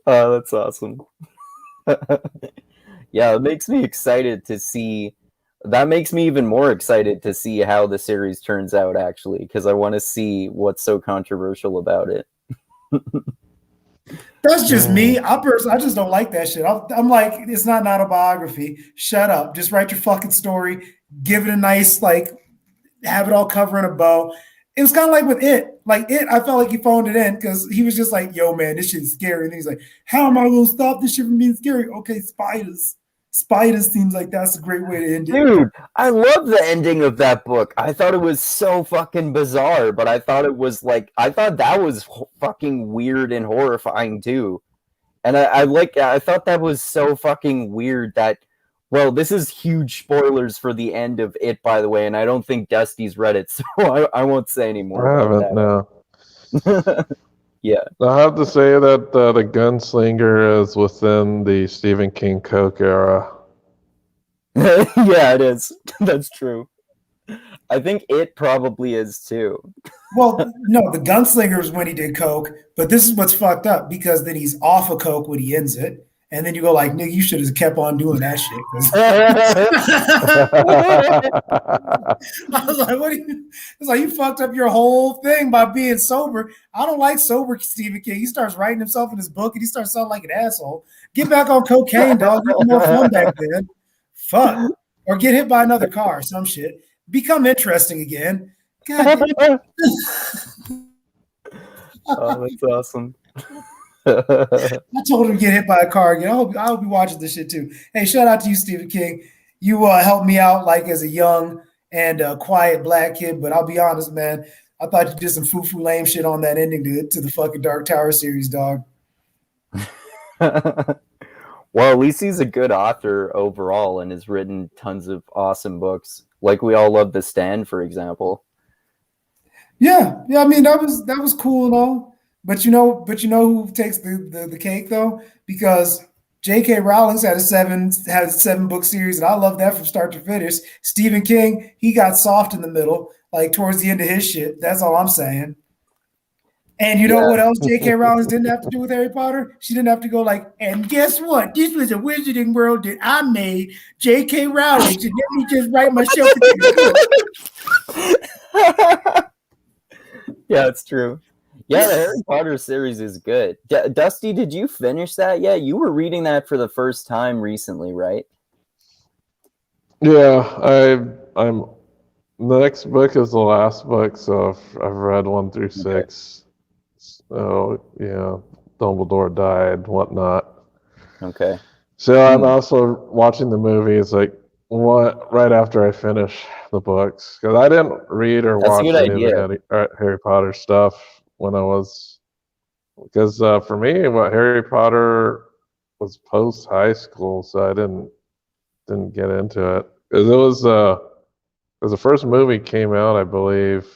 [SPEAKER 1] Oh, that's awesome. Yeah, it makes me excited to see. That makes me even more excited to see how the series turns out, actually, because I want to see what's so controversial about it.
[SPEAKER 2] That's just me. I just don't like that shit. I'm like, it's not an autobiography. Shut up. Just write your fucking story. Give it a nice, like, have it all cover in a bow. It was kind of like with It. Like It, I felt like he phoned it in because he was just like, yo, man, this shit's scary. And he's like, how am I going to stop this shit from being scary? Okay, spiders. Spiders seems like that's a great way to end it.
[SPEAKER 1] Dude, I love the ending of that book. I thought it was so fucking bizarre, but I thought that was fucking weird and horrifying too. And I thought that was so fucking weird that, well, this is huge spoilers for the end of It, by the way, and I don't think Dusty's read it, so I won't say anymore.
[SPEAKER 3] I haven't, no.
[SPEAKER 1] Yeah.
[SPEAKER 3] I have to say that the Gunslinger is within the Stephen King Coke era.
[SPEAKER 1] Yeah, it is. That's true. I think It probably is too.
[SPEAKER 2] Well, no, the Gunslinger is when he did Coke, but this is what's fucked up because then he's off of Coke when he ends it. And then you go like, nigga, you should have kept on doing that shit. I was like, what? It's like you fucked up your whole thing by being sober. I don't like sober Stephen King. He starts writing himself in his book and he starts sounding like an asshole. Get back on cocaine, dog. You had more fun back then. Fuck. Or get hit by another car or some shit. Become interesting again. God.
[SPEAKER 1] Oh, that's awesome.
[SPEAKER 2] I told him to get hit by a car again. I hope you watching this shit too. Hey, shout out to you, Stephen King. You helped me out like as a young and quiet black kid, but I'll be honest, man. I thought you did some foo-foo lame shit on that ending to the fucking Dark Tower series, dog.
[SPEAKER 1] Well, at least he's a good author overall and has written tons of awesome books. Like we all love The Stand, for example.
[SPEAKER 2] Yeah. I mean, that was cool and all. But you know who takes the cake though? Because J.K. Rowling's had a 7-book series, and I love that from start to finish. Stephen King, he got soft in the middle, like towards the end of his shit. That's all I'm saying. And you know what else J.K. Rowling didn't have to do with Harry Potter? She didn't have to go like, and guess what? This was a wizarding world that I made, J.K. Rowling. So let me just write myself into
[SPEAKER 1] Yeah, it's true. Yeah, the Harry Potter series is good. Dusty, did you finish that yet? You were reading that for the first time recently, right?
[SPEAKER 3] Yeah, I'm. The next book is the last book, so I've read 1 through 6. So yeah, Dumbledore died, whatnot.
[SPEAKER 1] Okay.
[SPEAKER 3] So I'm also watching the movies like right after I finish the books, because I didn't read or
[SPEAKER 1] That's a
[SPEAKER 3] watch
[SPEAKER 1] good
[SPEAKER 3] any
[SPEAKER 1] idea.
[SPEAKER 3] of the Harry Potter stuff when I was, because for me, what Harry Potter was post high school, so I didn't get into it, because it was because the first movie came out, I believe,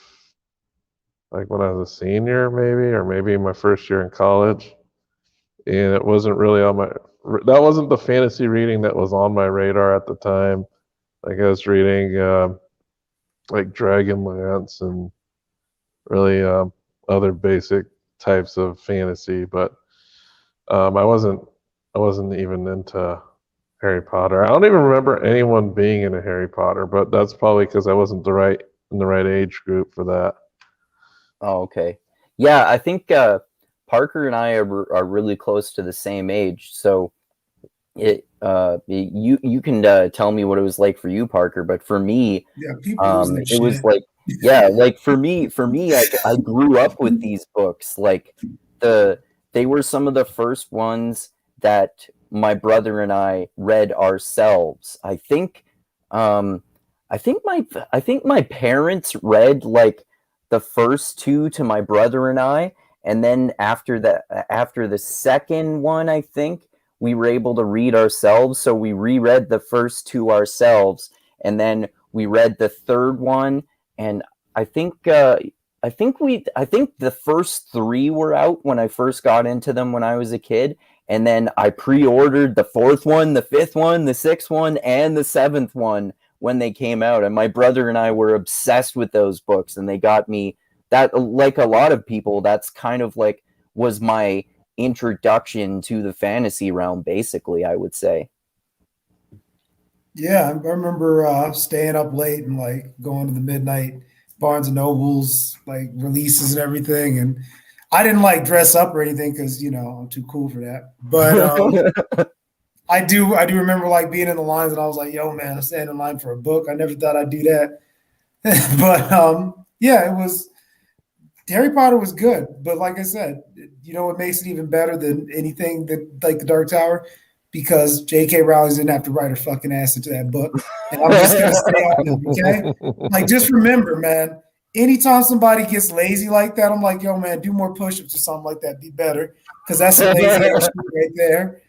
[SPEAKER 3] like when I was a senior, or maybe my first year in college, and it wasn't really on my. That wasn't the fantasy reading that was on my radar at the time. Like I was reading like Dragonlance and really other basic types of fantasy, but I wasn't even into Harry Potter. I don't even remember anyone being into Harry Potter, but that's probably because I wasn't in the right age group for that.
[SPEAKER 1] Oh, okay. Yeah, I think Parker and I are really close to the same age, so you can tell me what it was like for you, Parker, but for me,
[SPEAKER 2] people losing their
[SPEAKER 1] it was
[SPEAKER 2] shit.
[SPEAKER 1] like, like for me, I grew up with these books. Like they were some of the first ones that my brother and I read ourselves. I think my parents read like the first two to my brother and I, and then after the second one, I think we were able to read ourselves. So we reread the first two ourselves, and then we read the third one. And I think the first three were out when I first got into them when I was a kid, and then I pre-ordered the fourth one, the fifth one, the sixth one, and the seventh one when they came out. And my brother and I were obsessed with those books, and they got me that. Like a lot of people, that's kind of like was my introduction to the fantasy realm, basically, I would say.
[SPEAKER 2] Yeah, I remember staying up late and like going to the midnight Barnes and Nobles like releases and everything. And I didn't like dress up or anything because I'm too cool for that. But I do remember like being in the lines and I was like, yo man, I'm standing in line for a book. I never thought I'd do that. But yeah, it was Harry Potter was good. But like I said, what makes it even better than anything that like the Dark Tower? Because J.K. Rowling didn't have to write her fucking ass into that book. And I'm just going to stay on them, okay? Like, just remember, man, anytime somebody gets lazy like that, I'm like, yo, man, do more push-ups or something like that. Be better. Because that's some lazy ass shit right there.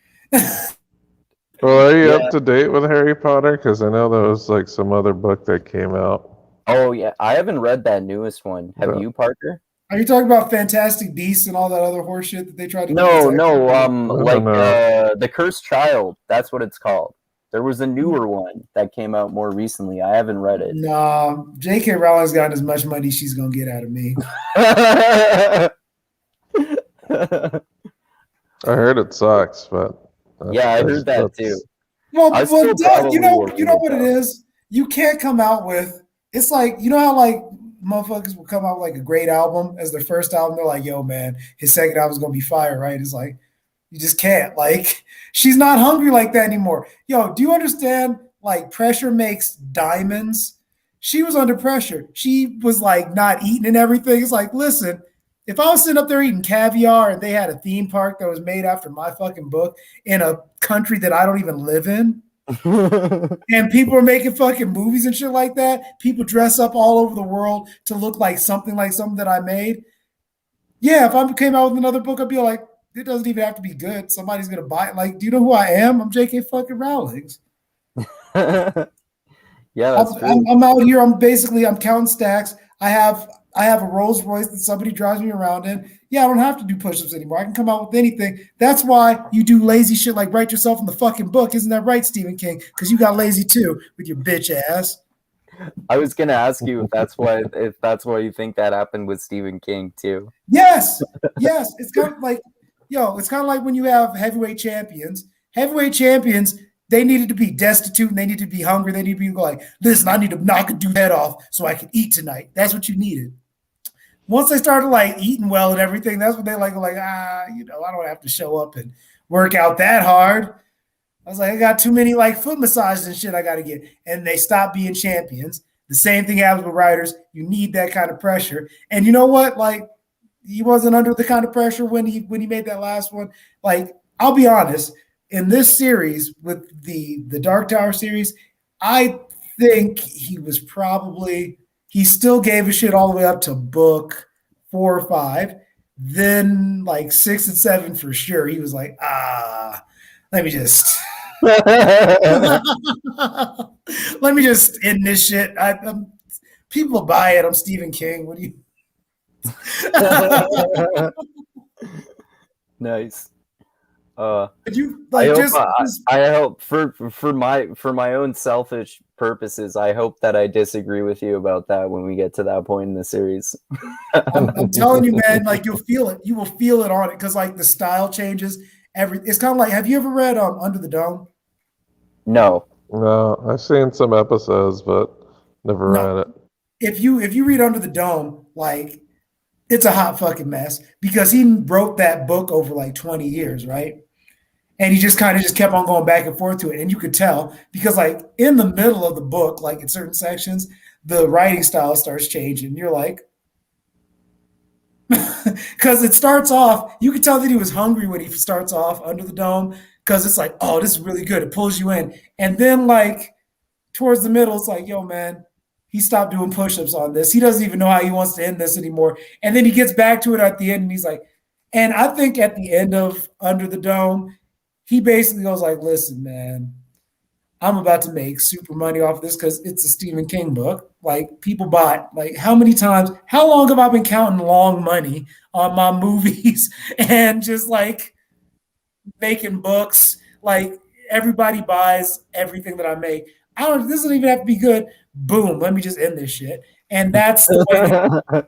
[SPEAKER 3] Well, are you up to date with Harry Potter? Because I know there was like some other book that came out.
[SPEAKER 1] Oh, yeah. I haven't read that newest one. Have you, Parker?
[SPEAKER 2] Are you talking about Fantastic Beasts and all that other horse shit that they tried to do?
[SPEAKER 1] No,
[SPEAKER 2] The
[SPEAKER 1] The Cursed Child. That's what it's called. There was a newer one that came out more recently. I haven't read it.
[SPEAKER 2] No, J.K. Rowling's gotten as much money she's going to get out of me.
[SPEAKER 3] I heard it sucks, but
[SPEAKER 1] yeah, I heard that too.
[SPEAKER 2] Well, you know what it is? You can't come out with, it's like, how like motherfuckers will come out with like a great album as their first album. They're like, yo, man, his second album is going to be fire, right? It's like, you just can't. Like, she's not hungry like that anymore. Yo, do you understand? Like, pressure makes diamonds. She was under pressure. She was like not eating and everything. It's like, listen, if I was sitting up there eating caviar and they had a theme park that was made after my fucking book in a country that I don't even live in, and people are making fucking movies and shit like that, people dress up all over the world to look like something that I made. Yeah, if I came out with another book, I'd be like, it doesn't even have to be good. Somebody's gonna buy it. Like, do you know who I am? I'm J.K. fucking Rowling.
[SPEAKER 1] Yeah, that's true.
[SPEAKER 2] I'm out here. I'm counting stacks. I have I have a Rolls Royce that somebody drives me around in. Yeah, I don't have to do push-ups anymore. I can come out with anything. That's why you do lazy shit like write yourself in the fucking book. Isn't that right, Stephen King? Because you got lazy too with your bitch ass.
[SPEAKER 1] I was gonna ask you if that's why you think that happened with Stephen King too.
[SPEAKER 2] Yes, yes. It's kind of like, it's kind of like when you have heavyweight champions. Heavyweight champions, they needed to be destitute and they needed to be hungry. They need to be like, listen, I need to knock a dude's head off so I can eat tonight. That's what you needed. Once they started like eating well and everything, that's when they like, I don't have to show up and work out that hard. I was like, I got too many like foot massages and shit I got to get. And they stopped being champions. The same thing happens with writers. You need that kind of pressure. And you know what? Like, he wasn't under the kind of pressure when he made that last one. Like, I'll be honest, in this series with the Dark Tower series, I think he still gave a shit all the way up to book 4 or 5. Then like 6 and 7 for sure. He was like, let me just end this shit. People buy it. I'm Stephen King. What do you?
[SPEAKER 1] Nice.
[SPEAKER 2] You like
[SPEAKER 1] I hope for my own selfish purposes, I hope that I disagree with you about that when we get to that point in the series.
[SPEAKER 2] I'm telling you, man, like you'll feel it. You will feel it on it because like the style changes. It's kind of like, have you ever read Under the Dome?
[SPEAKER 1] No.
[SPEAKER 3] No, I've seen some episodes, but never read it.
[SPEAKER 2] If you read Under the Dome, like it's a hot fucking mess because he wrote that book over like 20 years, right? And he just kind of kept on going back and forth to it. And you could tell because like in the middle of the book, like in certain sections, the writing style starts changing. You're like, because it starts off, you can tell that he was hungry when he starts off Under the Dome because it's like, oh, this is really good. It pulls you in. And then like towards the middle, it's like, yo, man, he stopped doing push-ups on this. He doesn't even know how he wants to end this anymore. And then he gets back to it at the end and he's like, and I think at the end of Under the Dome, he basically goes like, listen, man, I'm about to make super money off of this because it's a Stephen King book. Like people buy it. Like how long have I been counting long money on my movies and just like making books? Like everybody buys everything that I make. This doesn't even have to be good. Boom, let me just end this shit. And that's the way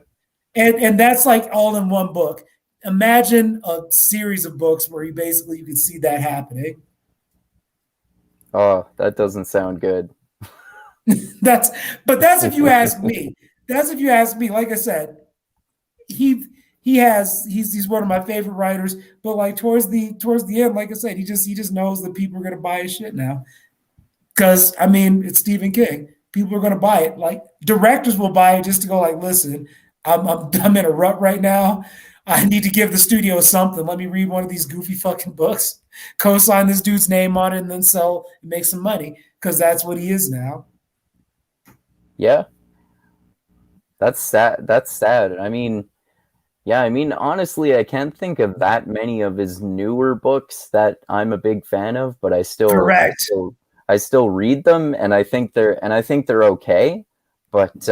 [SPEAKER 2] and that's like all in one book. Imagine a series of books where you can see that happening.
[SPEAKER 1] Oh, that doesn't sound good.
[SPEAKER 2] That's if you ask me. That's if you ask me. Like I said, he's one of my favorite writers. But like towards the end, like I said, he just knows that people are gonna buy his shit now. Because I mean, it's Stephen King. People are gonna buy it. Like directors will buy it just to go like, listen, I'm in a rut right now. I need to give the studio something. Let me read one of these goofy fucking books, co-sign this dude's name on it, and then sell and make some money because that's what he is now.
[SPEAKER 1] Yeah. That's sad. I mean, honestly, I can't think of that many of his newer books that I'm a big fan of, but I still read them and I think they're okay. But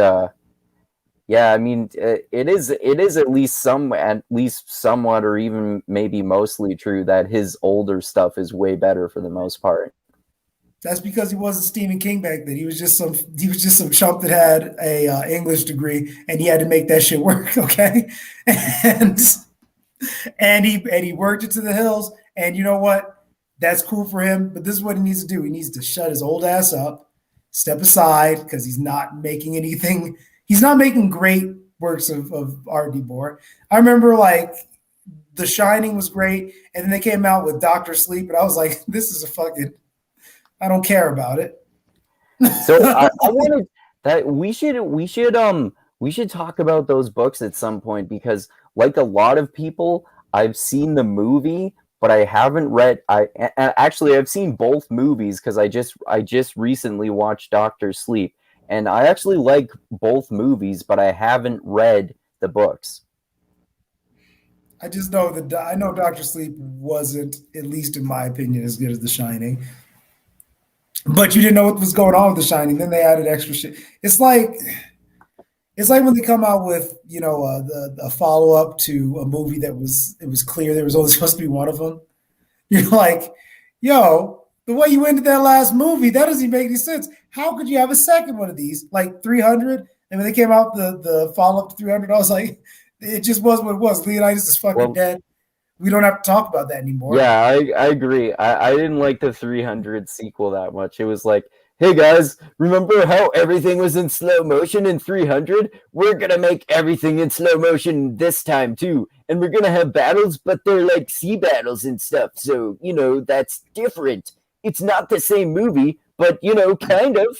[SPEAKER 1] yeah, I mean, it is at least somewhat, or even maybe mostly true that his older stuff is way better for the most part.
[SPEAKER 2] That's because he wasn't Stephen King back then. He was just some chump that had a English degree, and he had to make that shit work. Okay, and he worked it to the hills. And you know what? That's cool for him. But this is what he needs to do. He needs to shut his old ass up, step aside, because he's not making anything. He's not making great works of art anymore. I remember like The Shining was great, and then they came out with Doctor Sleep, and I was like, this is I don't care about it.
[SPEAKER 1] So I wanted that we should talk about those books at some point because, like a lot of people, I've seen the movie, but I haven't read. I've seen both movies because I just recently watched Doctor Sleep. And I actually like both movies, but I haven't read the books.
[SPEAKER 2] I just know I know Doctor Sleep wasn't, at least in my opinion, as good as The Shining. But you didn't know what was going on with The Shining. Then they added extra shit. It's like It's like when they come out with, the follow up to a movie that it was clear there was only supposed to be one of them. You're like, yo, the way you ended that last movie, that doesn't make any sense. How could you have a second one of these? Like 300? And when they came out the follow up to 300, I was like, it just was what it was. Leonidas is fucking dead. We don't have to talk about that anymore.
[SPEAKER 1] Yeah, I agree. I didn't like the 300 sequel that much. It was like, hey guys, remember how everything was in slow motion in 300? We're going to make everything in slow motion this time too. And we're going to have battles, but they're like sea battles and stuff. So, that's different. It's not the same movie, but, kind of.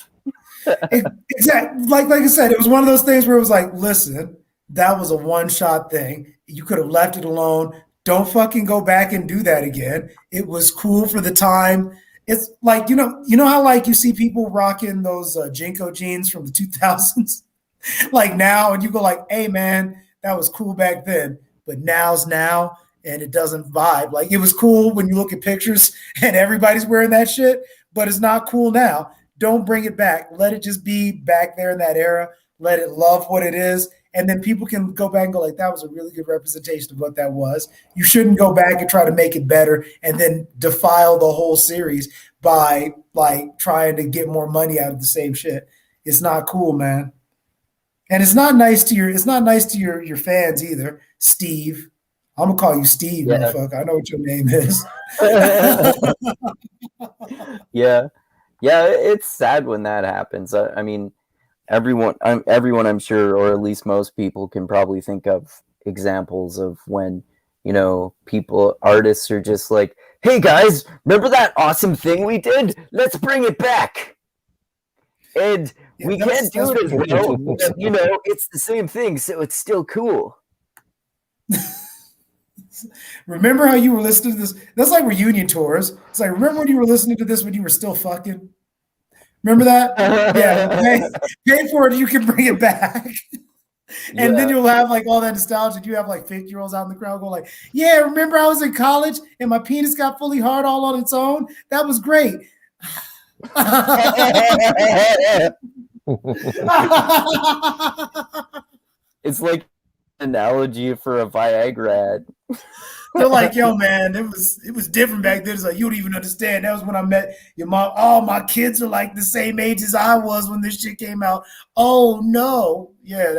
[SPEAKER 2] Exactly. Like I said, it was one of those things where it was like, listen, that was a one-shot thing. You could have left it alone. Don't fucking go back and do that again. It was cool for the time. It's like, you know how like you see people rocking those Jinko jeans from the 2000s? Like now, and you go like, hey man, that was cool back then, but now's now, and it doesn't vibe. Like it was cool when you look at pictures and everybody's wearing that shit, but it's not cool now. Don't bring it back. Let it just be back there in that era. Let it love what it is. And then people can go back and go like, that was a really good representation of what that was. You shouldn't go back and try to make it better and then defile the whole series by like trying to get more money out of the same shit. It's not cool, man. And it's not nice to your fans either. Steve. I'm gonna call you Steve, motherfucker. I know what your name is.
[SPEAKER 1] Yeah. Yeah, it's sad when that happens. I mean, everyone I'm sure, or at least most people can probably think of examples of when, artists are just like, hey guys, remember that awesome thing we did? Let's bring it back. And we can't do it as well. It's the same thing, so it's still cool.
[SPEAKER 2] Remember how you were listening to this? That's like reunion tours. It's like, remember when you were listening to this when you were still fucking? Remember that? Yeah, pay for it, you can bring it back. And then you'll have like all that nostalgia. You have like 50-year-olds out in the crowd going like, yeah, remember I was in college and my penis got fully hard all on its own? That was great.
[SPEAKER 1] It's like an analogy for a Viagra ad.
[SPEAKER 2] They're like, yo, man, it was different back then. It's like, you don't even understand. That was when I met your mom. Oh, my kids are like the same age as I was when this shit came out. Oh no. Yeah,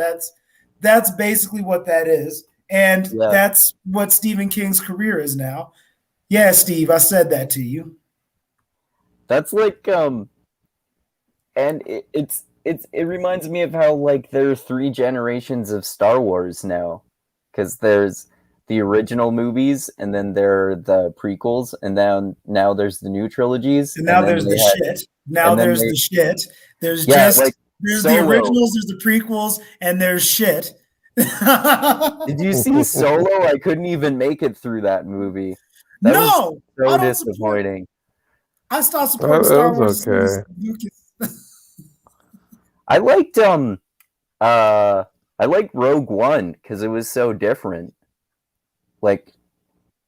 [SPEAKER 2] that's basically what that is. And that's what Stephen King's career is now. Yeah, Steve, I said that to you.
[SPEAKER 1] That's like and it reminds me of how like there are 3 generations of Star Wars now, because there's the original movies, and then there are the prequels, and then now there's the new trilogies.
[SPEAKER 2] And now there's the shit. Now there's the shit. There's just like there's Solo. The originals, there's the prequels, and there's shit.
[SPEAKER 1] Did you see Solo? I couldn't even make it through that movie. That was so disappointing.
[SPEAKER 2] I stopped supporting Star Wars.
[SPEAKER 3] Okay.
[SPEAKER 1] I liked Rogue One because it was so different. Like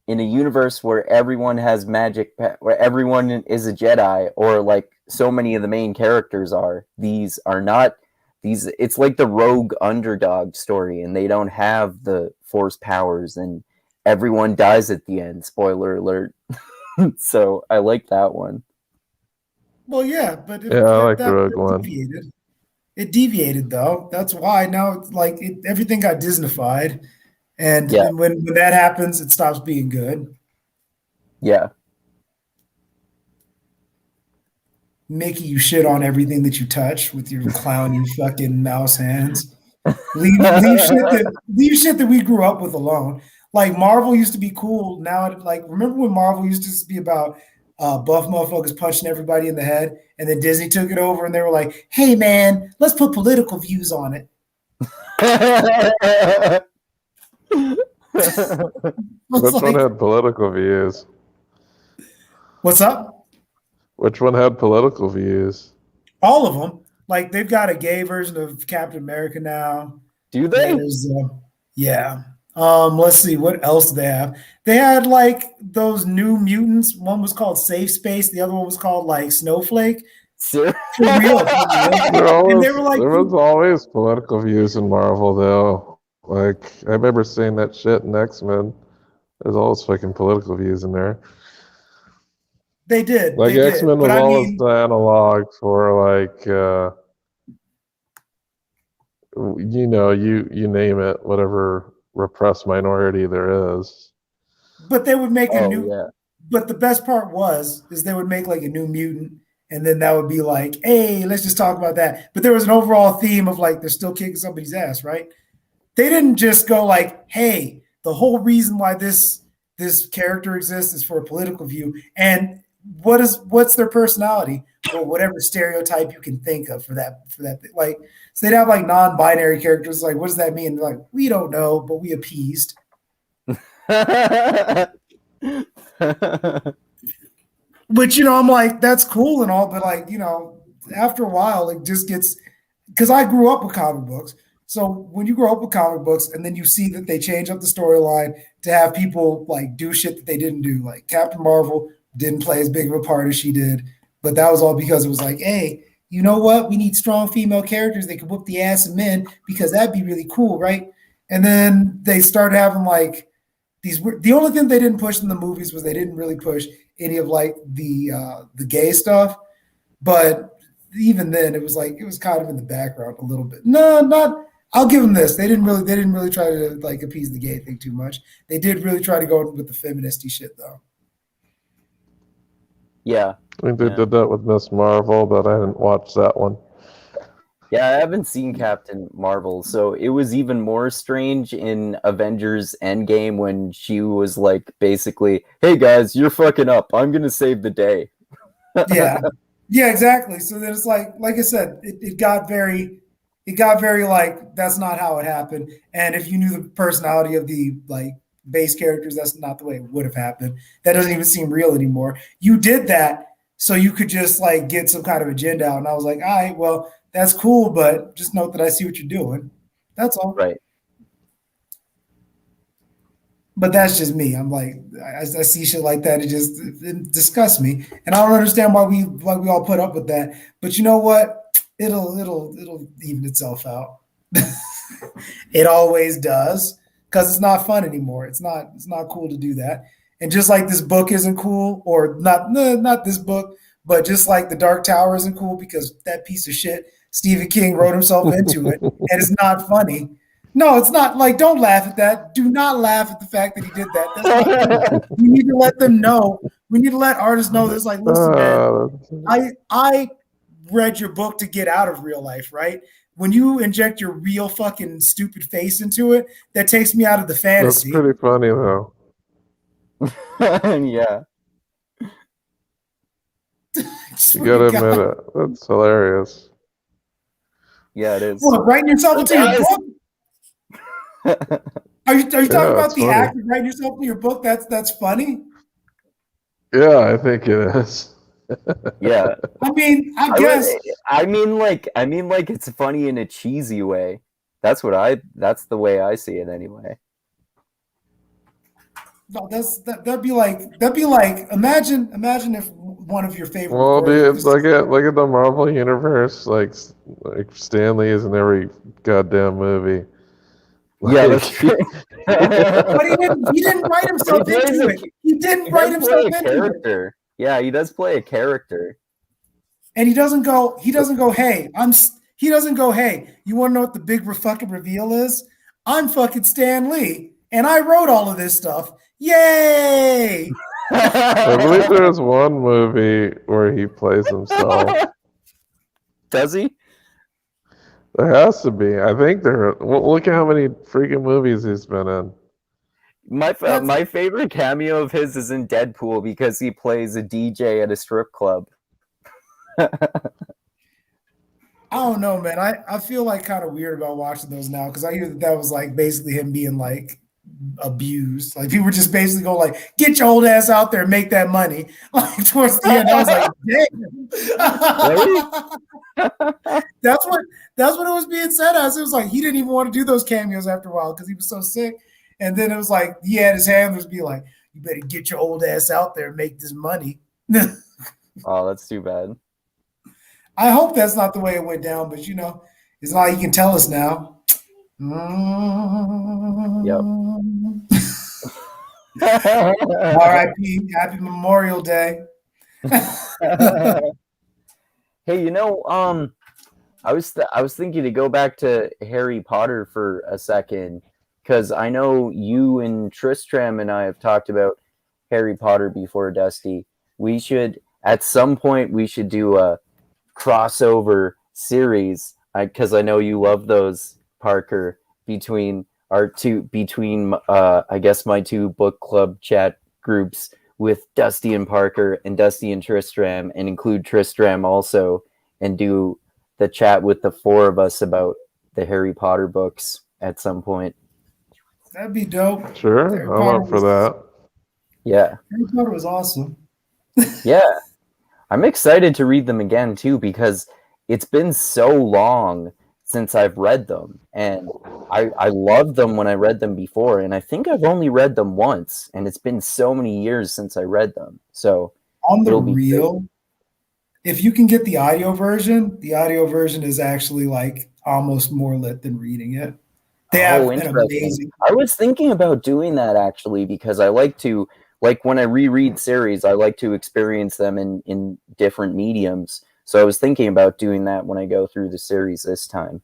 [SPEAKER 1] in a universe where everyone has magic, where everyone is a Jedi, or like so many of the main characters are. These are not these. It's like the rogue underdog story, and they don't have the Force powers, and everyone dies at the end. Spoiler alert. So I like that one.
[SPEAKER 2] Well, yeah, but
[SPEAKER 3] I like the Rogue One.
[SPEAKER 2] It deviated though. That's why now it's like everything got Disneyfied. And when that happens, it stops being good.
[SPEAKER 1] Yeah.
[SPEAKER 2] Mickey, you shit on everything that you touch with your clowny fucking mouse hands. Leave shit that we grew up with alone. Like Marvel used to be cool. Now, like remember when Marvel used to be about buff motherfuckers punching everybody in the head, and then Disney took it over, and they were like, "Hey man, let's put political views on it."
[SPEAKER 3] Which one had political views?
[SPEAKER 2] What's up?
[SPEAKER 3] Which one had political views?
[SPEAKER 2] All of them. Like they've got a gay version of Captain America now.
[SPEAKER 1] Do they?
[SPEAKER 2] Yeah. Let's see, what else do they have? They had like those new mutants. One was called Safe Space. The other one was called like Snowflake.
[SPEAKER 1] Ser-
[SPEAKER 2] For real, for real. And they were like,
[SPEAKER 3] there was always political views in Marvel, though. Like, I remember seeing that shit in X-Men. There's always fucking political views in there.
[SPEAKER 2] they did,
[SPEAKER 3] Like,
[SPEAKER 2] they did.
[SPEAKER 3] X-Men was
[SPEAKER 2] But I
[SPEAKER 3] always
[SPEAKER 2] mean,
[SPEAKER 3] the analog for, like, you know, you name it, whatever repressed minority there is.
[SPEAKER 2] but they would make a
[SPEAKER 1] oh
[SPEAKER 2] new.
[SPEAKER 1] yeah.
[SPEAKER 2] But the best part is they would make like a new mutant, and then that would be like, hey, let's just talk about that. But there was an overall theme of like they're still kicking somebody's ass, right? They didn't just go like, hey, the whole reason why this character exists is for a political view. And what's their personality? Well, whatever stereotype you can think of for that. Like, so they'd have like non-binary characters. Like, what does that mean? They're like, we don't know, but we appeased. Which, I'm like, that's cool and all, but like, after a while, it just gets, because I grew up with comic books. So when you grow up with comic books and then you see that they change up the storyline to have people like do shit that they didn't do, like Captain Marvel didn't play as big of a part as she did, but that was all because it was like, hey, you know what? We need strong female characters that can whoop the ass of men because that'd be really cool, right? And then they start having like the only thing they didn't push in the movies was they didn't really push any of like the gay stuff, but even then it was kind of in the background a little bit. No, not. I'll give them this. They didn't really try to like appease the gay thing too much. They did really try to go with the feministy shit though.
[SPEAKER 1] Yeah.
[SPEAKER 3] I think they did that with Miss Marvel, but I didn't watch that one.
[SPEAKER 1] Yeah, I haven't seen Captain Marvel, so it was even more strange in Avengers Endgame when she was like, basically, hey guys, you're fucking up. I'm going to save the day.
[SPEAKER 2] Yeah. Yeah, exactly. So then it's like I said, it got very like, that's not how it happened. And if you knew the personality of the like base characters, that's not the way it would have happened. That doesn't even seem real anymore. You did that so you could just like get some kind of agenda out. And I was like, all right, well, that's cool, but just note that I see what you're doing. That's all.
[SPEAKER 1] Right.
[SPEAKER 2] But that's just me. I'm like, I see shit like that. It disgusts me, and I don't understand why we all put up with that. But you know what? It'll even itself out. It always does, because it's not fun anymore. It's not cool to do that. And just like this book isn't cool, or not this book, but just like the Dark Tower isn't cool because that piece of shit Stephen King wrote himself into it, and it's not funny. No, it's not. Like, don't laugh at that. Do not laugh at the fact that he did that. That's not funny. We need to let them know. We need to let artists know this. Like, listen, man, I read your book to get out of real life, right? When you inject your real fucking stupid face into it, that takes me out of the fantasy.
[SPEAKER 3] That's pretty funny, though.
[SPEAKER 1] Yeah.
[SPEAKER 3] You gotta admit it. That's hilarious.
[SPEAKER 1] Yeah, it is.
[SPEAKER 2] What, writing yourself into your book? Are you talking about the act of writing yourself into your book? That's funny.
[SPEAKER 3] Yeah, I think it is.
[SPEAKER 1] Yeah.
[SPEAKER 2] I mean, I guess.
[SPEAKER 1] I mean, like it's funny in a cheesy way. That's the way I see it anyway.
[SPEAKER 2] No, that'd be like imagine if one of your favorite.
[SPEAKER 3] Well, dude, look at the Marvel universe, like Stan Lee is in every goddamn movie.
[SPEAKER 1] Yeah, that's true.
[SPEAKER 2] But he didn't write himself into it. He didn't write himself into
[SPEAKER 1] character. It. Yeah, he does play a character.
[SPEAKER 2] And he doesn't go, hey, he doesn't go, hey, you want to know what the big fucking reveal is? I'm fucking Stan Lee, and I wrote all of this stuff. Yay!
[SPEAKER 3] I believe there's one movie where he plays himself.
[SPEAKER 1] Does he?
[SPEAKER 3] There has to be. I think there. Look at how many freaking movies he's been in.
[SPEAKER 1] My favorite cameo of his is in Deadpool because he plays a DJ at a strip club.
[SPEAKER 2] I don't know, man. I feel like kind of weird about watching those now because I hear that was like basically him being like abused. Like people were just basically going like, get your old ass out there and make that money. Like towards the end, I was like, damn. That's what it was being said as. It was like he didn't even want to do those cameos after a while because he was so sick. And then it was like he had his handlers be like, you better get your old ass out there and make this money.
[SPEAKER 1] Oh, that's too bad.
[SPEAKER 2] I hope that's not the way it went down, but it's not like you can tell us now.
[SPEAKER 1] Yep.
[SPEAKER 2] R.I.P. Happy Memorial Day.
[SPEAKER 1] Hey, I was thinking to go back to Harry Potter for a second because I know you and Tristram and I have talked about Harry Potter before, Dusty. We should at some point we should do a crossover series because I know you love those, Parker, between I guess my two book club chat groups with Dusty and Parker and Dusty and Tristram, and include Tristram also, and do the chat with the four of us about the Harry Potter books at some point.
[SPEAKER 2] That'd be dope.
[SPEAKER 3] Sure, I'm up for that.
[SPEAKER 1] Yeah.
[SPEAKER 2] Harry Potter was awesome.
[SPEAKER 1] Yeah. I'm excited to read them again too because it's been so long since I've read them, and I loved them when I read them before, and I think I've only read them once, and it's been so many years since I read them. So
[SPEAKER 2] On the
[SPEAKER 1] it'll be
[SPEAKER 2] real,
[SPEAKER 1] great.
[SPEAKER 2] if you can get the audio version is actually like almost more lit than reading it. They have
[SPEAKER 1] Oh,
[SPEAKER 2] an
[SPEAKER 1] interesting.
[SPEAKER 2] amazing.
[SPEAKER 1] I was thinking about doing that actually because I like to, like when I reread series, I like to experience them in different mediums. So I was thinking about doing that when I go through the series this time.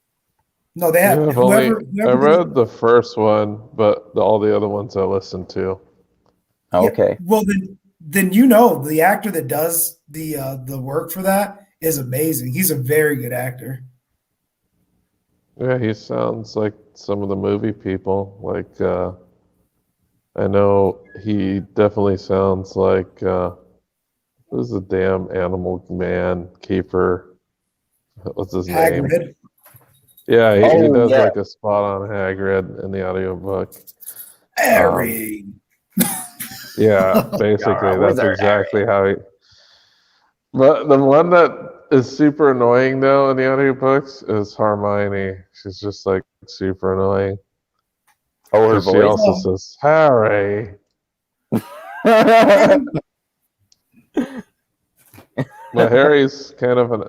[SPEAKER 2] No, they
[SPEAKER 3] Yeah,
[SPEAKER 2] have
[SPEAKER 3] I
[SPEAKER 2] whoever did
[SPEAKER 3] read the first one, but all the other ones I listened to.
[SPEAKER 2] Yeah,
[SPEAKER 1] Okay.
[SPEAKER 2] well then the actor that does the work for that is amazing. He's a very good actor.
[SPEAKER 3] Yeah, he sounds like some of the movie people. Like, I know he definitely sounds like who's the damn animal man keeper? What's his name?
[SPEAKER 2] Hagrid.
[SPEAKER 3] Yeah, he
[SPEAKER 1] Oh
[SPEAKER 3] does
[SPEAKER 1] yeah.
[SPEAKER 3] like a spot on Hagrid in the audiobook.
[SPEAKER 2] Harry.
[SPEAKER 3] Yeah, basically, that's exactly how he. But the one that is super annoying though in the audiobooks is Hermione. She's just like super annoying
[SPEAKER 1] Oh, her
[SPEAKER 3] because she
[SPEAKER 1] voice.
[SPEAKER 3] also says Harry. But Harry's kind of an.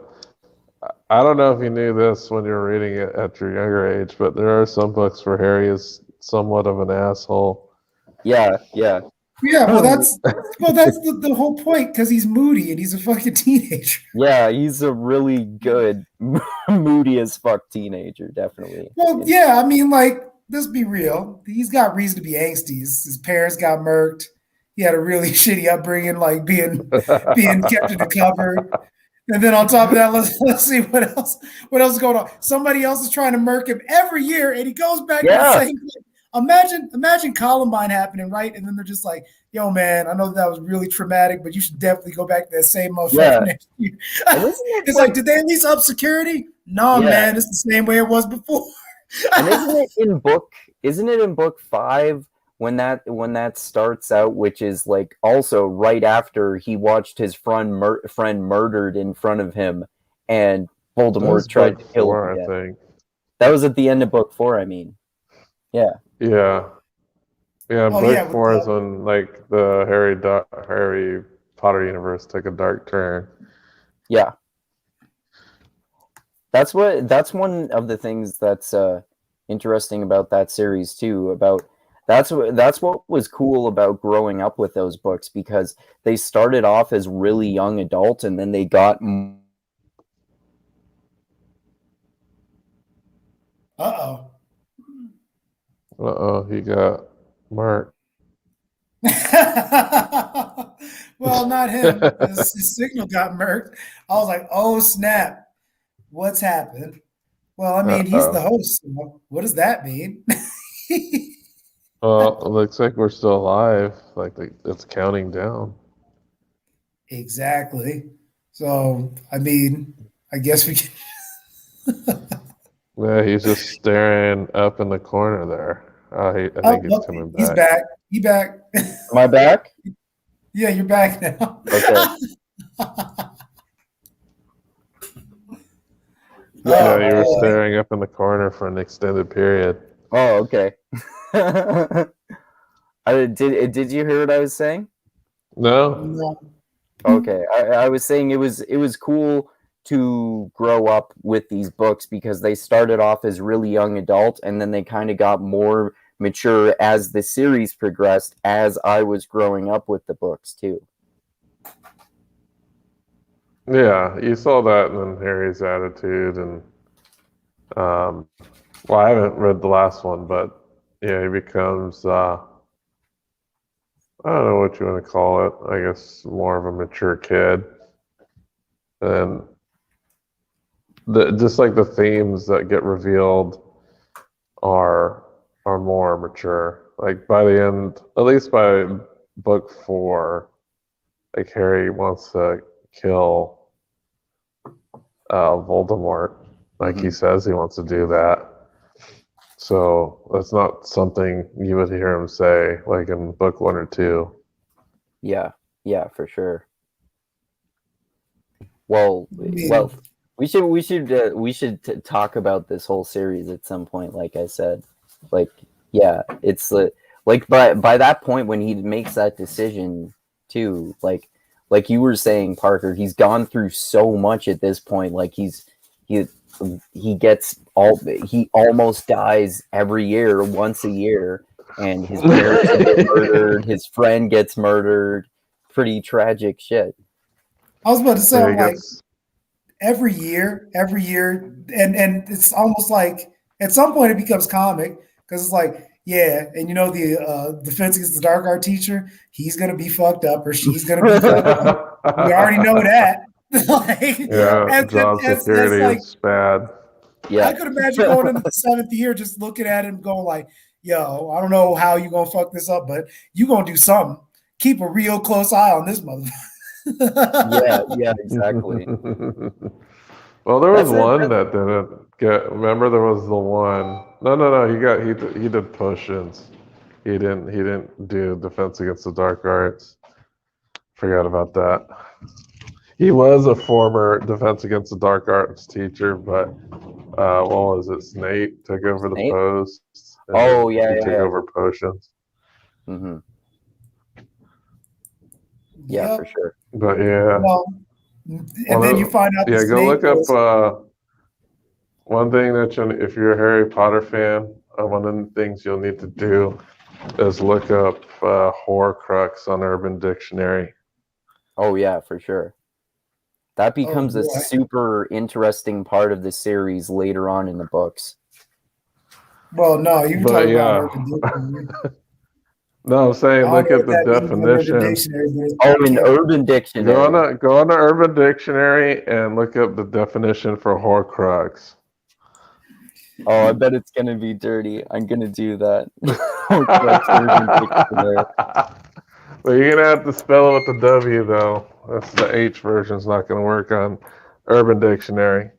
[SPEAKER 3] I don't know if you knew this when you were reading it at your younger age, but there are some books where Harry is somewhat of an asshole.
[SPEAKER 1] Yeah, yeah.
[SPEAKER 2] Yeah, well that's the whole point because he's moody and he's a fucking teenager.
[SPEAKER 1] Yeah, he's a really good moody as fuck teenager, definitely.
[SPEAKER 2] Well, yeah, I mean, like, let's be real. He's got reason to be angsty. His parents got murked. He had a really shitty upbringing, like being kept in the cupboard. And then on top of that, let's see what else is going on. Somebody else is trying to murk him every year, and he goes back to the
[SPEAKER 1] Yeah.
[SPEAKER 2] same place. Imagine Columbine happening, right? And then they're just like, "Yo, man, I know that was really traumatic, but you should definitely go back to that same motherfucker
[SPEAKER 1] Yeah.
[SPEAKER 2] next year."
[SPEAKER 1] And isn't it
[SPEAKER 2] It's like, did they at least up security? No,
[SPEAKER 1] yeah.
[SPEAKER 2] man, it's the same way it was before.
[SPEAKER 1] And isn't it in book 5 when that starts out, which is like also right after he watched his friend murdered in front of him, and Voldemort tried to kill him
[SPEAKER 3] I
[SPEAKER 1] again.
[SPEAKER 3] think.
[SPEAKER 1] That was at the end of book 4, I mean. Yeah.
[SPEAKER 3] Yeah. Yeah,
[SPEAKER 2] Oh,
[SPEAKER 3] book
[SPEAKER 2] yeah,
[SPEAKER 3] 4 is when like the Harry Potter universe took a dark turn.
[SPEAKER 1] Yeah. That's one of the things that's interesting about that series too. That's what was cool about growing up with those books, because they started off as really young adult and then they got.
[SPEAKER 2] Uh-oh.
[SPEAKER 3] Uh-oh, he got marked.
[SPEAKER 2] Well, not him. His signal got murked. I was like, oh, snap. What's happened? Well, I mean, he's the host. So what does that mean?
[SPEAKER 3] Well, it looks like we're still alive. Like it's counting down.
[SPEAKER 2] Exactly. So, I mean, I guess we can.
[SPEAKER 3] Yeah, he's just staring up in the corner there. I think he's coming back.
[SPEAKER 2] He's back. He back.
[SPEAKER 1] Am I back?
[SPEAKER 2] Yeah, you're back now.
[SPEAKER 1] Okay.
[SPEAKER 3] Yeah, you were staring up in the corner for an extended period.
[SPEAKER 1] Oh, okay. Did you hear what I was saying?
[SPEAKER 3] No.
[SPEAKER 1] Okay, I was saying it was cool to grow up with these books because they started off as really young adult and then they kind of got more mature as the series progressed as I was growing up with the books too.
[SPEAKER 3] Yeah, you saw that in Harry's attitude, and well, I haven't read the last one, but yeah, he becomes I don't know what you want to call it. I guess more of a mature kid, and just like the themes that get revealed are more mature. Like by the end, at least by book 4, like Harry wants to kill Voldemort, like he says he wants to do that. So that's not something you would hear him say like in book 1 or 2.
[SPEAKER 1] Yeah, for sure. Well, we should talk about this whole series at some point. Like I said, like yeah, it's like by that point when he makes that decision too, like you were saying, Parker, he's gone through so much at this point. Like he almost dies every year, once a year, and his parents get murdered, his friend gets murdered. Pretty tragic shit.
[SPEAKER 2] I was about to say, I'm like, every year, and it's almost like at some point it becomes comic because it's like, yeah, and the Defense Against the Dark Art teacher, he's gonna be fucked up or she's gonna be fucked up. We already know that. Like,
[SPEAKER 3] yeah, job security like, is bad.
[SPEAKER 2] Yeah, I could imagine going into the 7th year just looking at him going like, yo, I don't know how you gonna fuck this up, but you gonna do something. Keep a real close eye on this motherfucker.
[SPEAKER 1] yeah, exactly.
[SPEAKER 3] Well, there was one that didn't get. Remember, there was the one. No. He did potions. He didn't do Defense Against the Dark Arts. Forgot about that. He was a former Defense Against the Dark Arts teacher, but what was it? Snape took over the post.
[SPEAKER 1] Oh yeah,
[SPEAKER 3] he took over potions.
[SPEAKER 1] Mm-hmm. Yeah, for sure.
[SPEAKER 3] But yeah.
[SPEAKER 2] Well, and then you find out.
[SPEAKER 3] Yeah, go look up. One thing that if you're a Harry Potter fan, one of the things you'll need to do is look up Horcrux on Urban Dictionary.
[SPEAKER 1] Oh yeah, for sure. That becomes a super interesting part of the series later on in the books.
[SPEAKER 2] Well, no, you were talking about Urban Dictionary.
[SPEAKER 3] No, I'm saying look at the definition.
[SPEAKER 1] Oh, in Urban Dictionary.
[SPEAKER 3] Go on to Urban Dictionary and look up the definition for Horcrux.
[SPEAKER 1] Oh, I bet it's gonna be dirty. I'm gonna do that.
[SPEAKER 3] Well, you're gonna have to spell it with the W though. That's the H version's not gonna work on Urban Dictionary.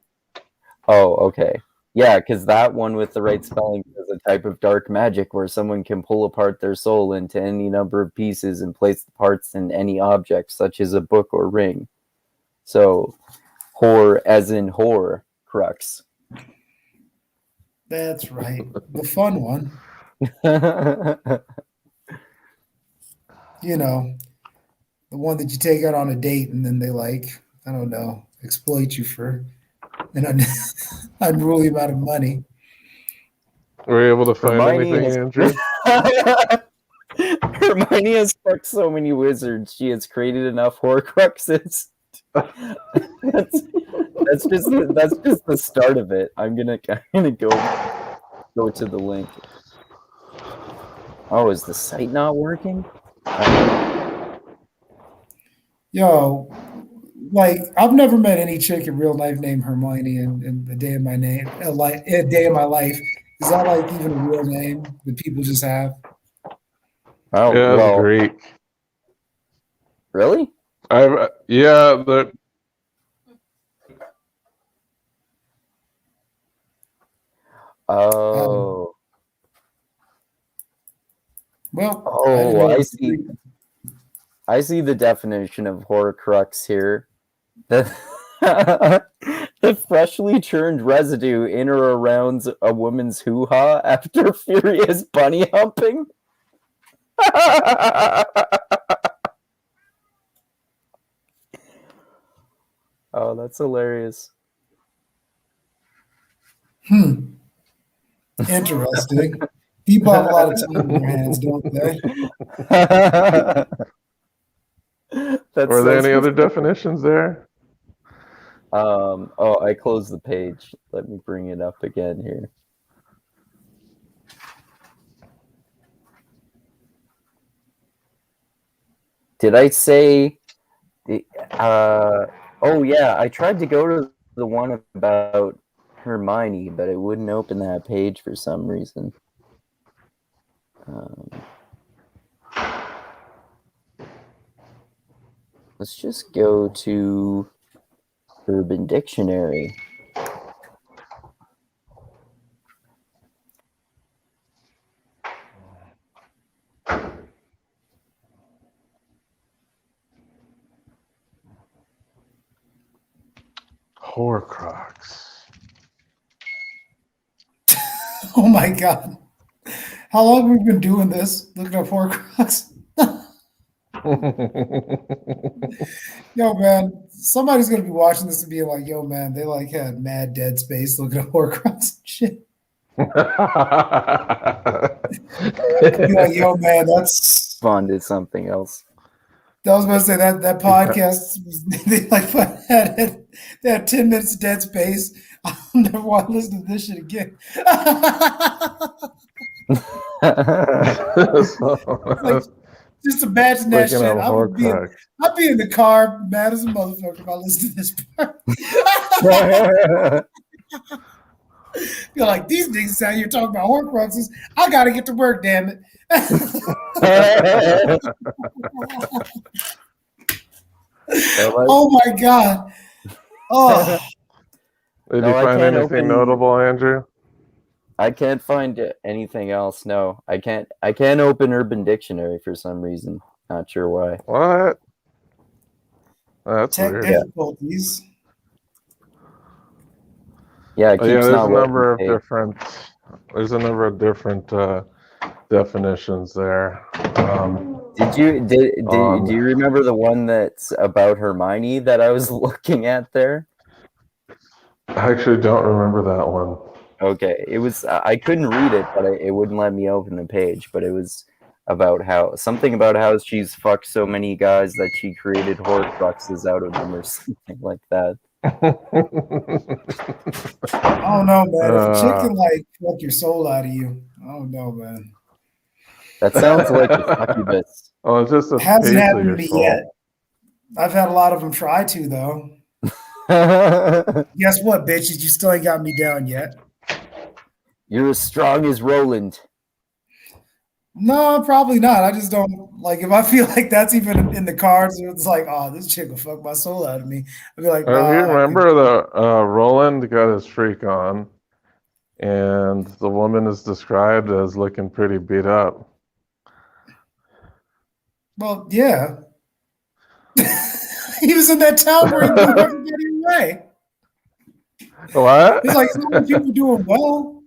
[SPEAKER 1] Oh, okay. Yeah, because that one with the right spelling is a type of dark magic where someone can pull apart their soul into any number of pieces and place the parts in any object, such as a book or ring. So, whore as in whore, crux.
[SPEAKER 2] That's right. The fun one. The one that you take out on a date and then they I don't know, exploit you for an unruly amount of money.
[SPEAKER 3] Were you able to find anything, Andrew?
[SPEAKER 1] Hermione has fucked so many wizards. She has created enough Horcruxes. That's just the start of it. I'm gonna go to the link. Oh, is the site not working?
[SPEAKER 2] Yo, I've never met any chick in real life named Hermione in a day of my name, a day of my life. Is that even a real name that people just have?
[SPEAKER 3] Oh, yeah, well, Greek.
[SPEAKER 1] Really?
[SPEAKER 3] Yeah,
[SPEAKER 1] Oh.
[SPEAKER 2] Well.
[SPEAKER 1] Oh, I see. I see the definition of Horcrux here. The freshly churned residue in or around a woman's hoo-ha after furious bunny humping. Oh, that's hilarious.
[SPEAKER 2] Interesting. People have a lot of time in their hands, don't they?
[SPEAKER 1] That's
[SPEAKER 3] Were there
[SPEAKER 1] so
[SPEAKER 3] any other
[SPEAKER 1] specific.
[SPEAKER 3] definitions there?
[SPEAKER 1] Oh, I closed the page. Let me bring it up again here. Did I say? Oh yeah, I tried to go to the one about Hermione, but it wouldn't open that page for some reason. Let's just go to Urban Dictionary.
[SPEAKER 3] Horcrux.
[SPEAKER 2] Oh my god. How long have we been doing this? Looking up Horcrux? Yo, man, somebody's gonna be watching this and be like, yo, man, they like had mad dead space looking at Horcrux and shit. Be like, yo, man, that's
[SPEAKER 1] Spawn did something else.
[SPEAKER 2] I was about to say that podcast was, they like they had 10 minutes of dead space. I'll never want to listen to this shit again. Like, just imagine that shit. I'd be in the car mad as a motherfucker if I listened to this part. You're like, these niggas out here talking about Horcruxes. I gotta get to work, damn it. Oh my god. Oh.
[SPEAKER 3] Did you find anything notable, Andrew?
[SPEAKER 1] I can't find anything else. No, I can't open Urban Dictionary for some reason. Not sure why.
[SPEAKER 3] What? That's
[SPEAKER 2] tech
[SPEAKER 3] weird.
[SPEAKER 2] difficulties.
[SPEAKER 1] Yeah, it keeps
[SPEAKER 3] there's a number of different. There's a number of different definitions there.
[SPEAKER 1] Do you remember the one that's about Hermione that I was looking at there?
[SPEAKER 3] I actually don't remember that one.
[SPEAKER 1] Okay, it was I couldn't read it, but it wouldn't let me open the page. But it was about how she's fucked so many guys that she created Horcruxes out of them, or something like that.
[SPEAKER 2] I don't know, man. If a chick can like fuck your soul out of you, I don't know, man.
[SPEAKER 1] That sounds like a succubus.
[SPEAKER 3] Oh, it's just a
[SPEAKER 2] hasn't happened to me yet. I've had a lot of them try to, though. Guess what, bitches? You still ain't got me down yet.
[SPEAKER 1] You're as strong as Roland.
[SPEAKER 2] No, probably not. I just don't like if I feel like that's even in the cards. It's like, oh, this chick will fuck my soul out of me. I'd be like,
[SPEAKER 3] you remember the Roland got his freak on, and the woman is described as looking pretty beat up.
[SPEAKER 2] Well, yeah. He was in that town where he blew everybody away.
[SPEAKER 3] What?
[SPEAKER 2] It's like some people doing well.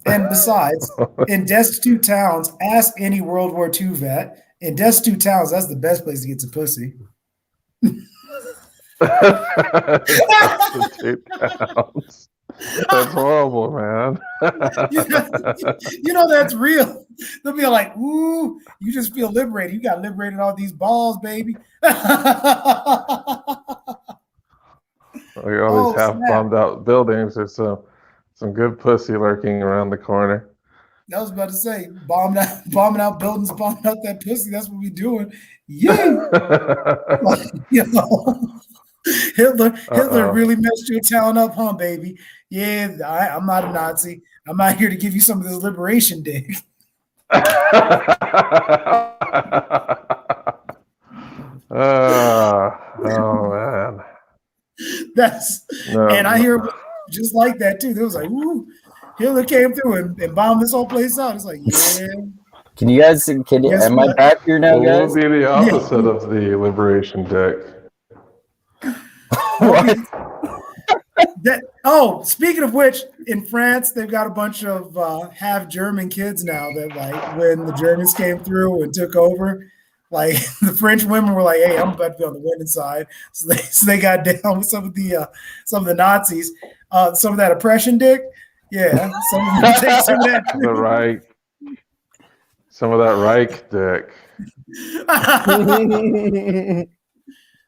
[SPEAKER 2] And besides, in destitute towns, ask any World War II vet. In destitute towns, that's the best place to get some pussy.
[SPEAKER 3] Destitute towns. That's horrible, man.
[SPEAKER 2] You know that's real. They'll be like, ooh, you just feel liberated. You got liberated all these balls, baby.
[SPEAKER 3] All these half-bombed out buildings. There's some good pussy lurking around the corner.
[SPEAKER 2] I was about to say, bombing out buildings, bombing out that pussy. That's what we doing. Yeah. You know, Hitler really messed your town up, huh, baby? Yeah, I'm not a Nazi. I'm out here to give you some of this liberation dick.
[SPEAKER 3] Oh man.
[SPEAKER 2] And I hear just like that too. They was like, ooh, Hitler came through and bombed this whole place out. It's like, yeah.
[SPEAKER 1] Am I back here now, guys?
[SPEAKER 3] What would be the opposite of the liberation dick?
[SPEAKER 1] What?
[SPEAKER 2] Speaking of which, in France, they've got a bunch of half German kids now that, like, when the Germans came through and took over, Like the French women were like, "Hey, I'm about to be on the women's side," so they got down with some of the Nazis, some of that oppression dick. Yeah, some of them take some of that.
[SPEAKER 3] Some of that Reich dick.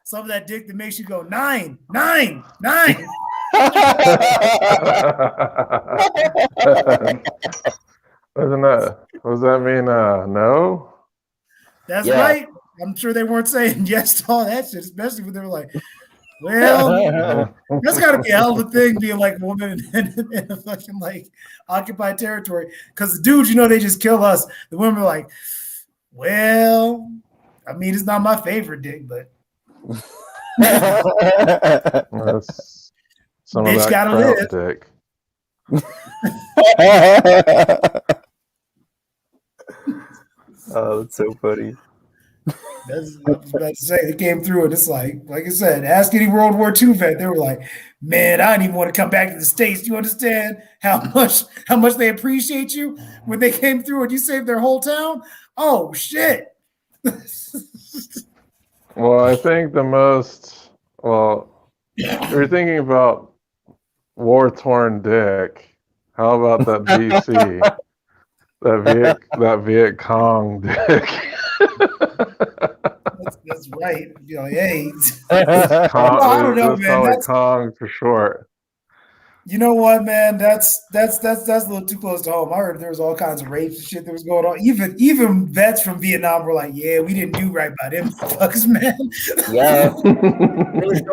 [SPEAKER 2] Some of that dick that makes you go 9, 9, 9.
[SPEAKER 3] Does that mean no?
[SPEAKER 2] That's right. I'm sure they weren't saying yes to all that shit, especially when they were like, well, that's got to be a hell of a thing being like a woman in a fucking like occupied territory. Because the dudes, they just kill us. The women are like, well, I mean, it's not my favorite dick, but
[SPEAKER 3] that's some
[SPEAKER 2] bitch
[SPEAKER 3] of that
[SPEAKER 2] gotta live.
[SPEAKER 3] Dick.
[SPEAKER 1] Oh, that's so funny.
[SPEAKER 2] That's what I was about to say. They came through and it's like I said, ask any World War II vet. They were like, man, I didn't even want to come back to the States. Do you understand how much they appreciate you when they came through and you saved their whole town? Oh shit.
[SPEAKER 3] Well, I think you're thinking about war-torn dick. How about that VC? that Viet Cong dick.
[SPEAKER 2] That's right. Hey.
[SPEAKER 3] I
[SPEAKER 2] don't know, man.
[SPEAKER 3] That's Kong for short.
[SPEAKER 2] You know what, man? That's a little too close to home. I heard there was all kinds of rapes and shit that was going on. Even vets from Vietnam were like, "Yeah, we didn't do right by them fuckers, man."
[SPEAKER 1] Yeah,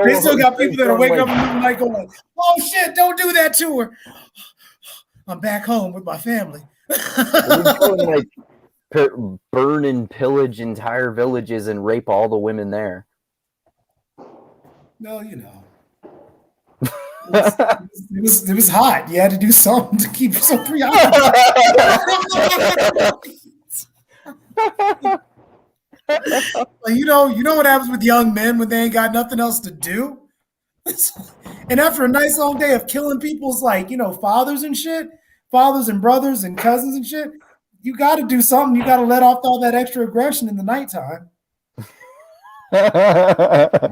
[SPEAKER 2] they still got people that are waking up in the middle of the night going, "Oh shit, don't do that to her." I'm back home with my family.
[SPEAKER 1] Like burn and pillage entire villages and rape all the women there.
[SPEAKER 2] No, it was hot. You had to do something to keep yourself preoccupied. You know what happens with young men when they ain't got nothing else to do? And after a nice long day of killing people's fathers and shit, fathers and brothers and cousins and shit, you got to do something. You got to let off all that extra aggression in the nighttime.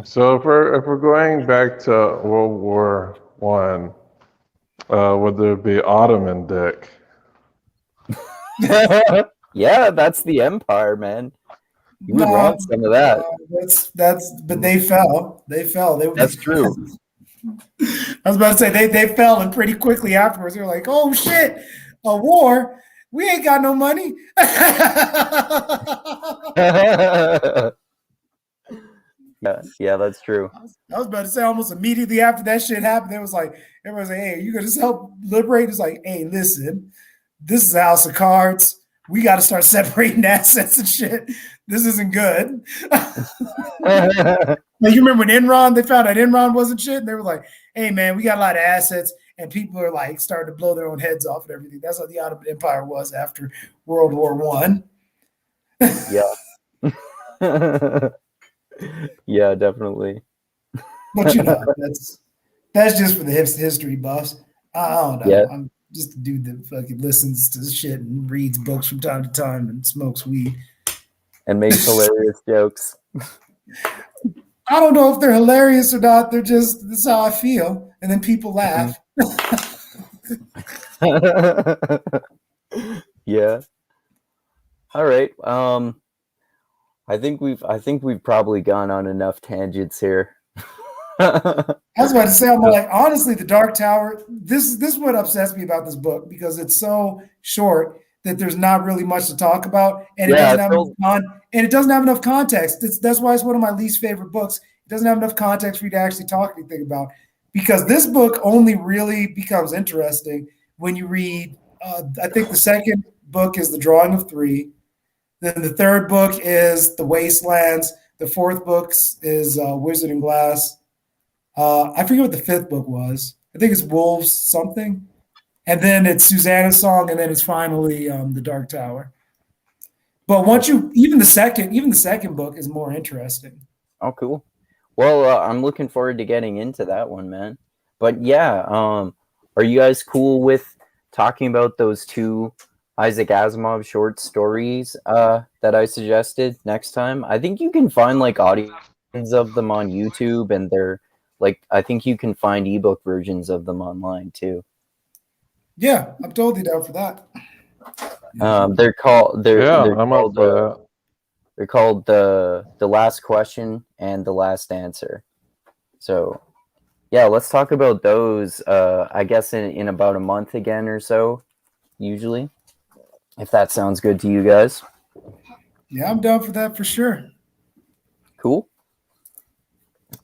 [SPEAKER 3] So if we're going back to World War I, would there be Ottoman dick?
[SPEAKER 1] Yeah, that's the empire, man. You would want some of that.
[SPEAKER 2] But they fell.
[SPEAKER 1] That's true.
[SPEAKER 2] I was about to say they fell, and pretty quickly afterwards they were like, "Oh shit, a war! We ain't got no money."
[SPEAKER 1] Yeah, that's true.
[SPEAKER 2] I was about to say almost immediately after that shit happened, it was like everyone's like, "Hey, are you gonna help liberate?" It's like, "Hey, listen, this is a house of cards. We got to start separating assets and shit. This isn't good." Like, you remember when Enron? They found out Enron wasn't shit, and they were like, "Hey, man, we got a lot of assets." And people are like starting to blow their own heads off and everything. That's how the Ottoman Empire was after World War I.
[SPEAKER 1] Yeah. Yeah, definitely.
[SPEAKER 2] But that's just for the history buffs. I don't know. Yeah. I'm just a dude that fucking listens to shit and reads books from time to time and smokes weed.
[SPEAKER 1] And makes hilarious jokes.
[SPEAKER 2] I don't know if they're hilarious or not. They're just, this is how I feel. And then people laugh.
[SPEAKER 1] Yeah. All right. I think we've probably gone on enough tangents here.
[SPEAKER 2] I was about to say, I'm like, honestly, The Dark Tower, this is what upsets me about this book, because it's so short that there's not really much to talk about, and it doesn't have enough context. That's why it's one of my least favorite books. It doesn't have enough context for you to actually talk anything about, because this book only really becomes interesting when you read, I think the second book is The Drawing of Three. Then the third book is The Wastelands. The fourth book is Wizard and Glass. I forget what the fifth book was. I think it's Wolves something. And then it's Susanna's Song, and then it's finally The Dark Tower. But even the second book is more interesting.
[SPEAKER 1] Oh, cool. Well, I'm looking forward to getting into that one, man. But yeah, are you guys cool with talking about those two Isaac Asimov short stories that I suggested next time. I think you can find like audios of them on YouTube, and they're like, I think you can find ebook versions of them online too.
[SPEAKER 2] Yeah, I'm totally down for that.
[SPEAKER 1] They're called
[SPEAKER 3] I'm up for that.
[SPEAKER 1] they're called the Last Question and the Last Answer. So yeah, let's talk about those. I guess in about a month again or so, usually, if that sounds good to you guys.
[SPEAKER 2] Yeah, I'm down for that for sure.
[SPEAKER 1] Cool.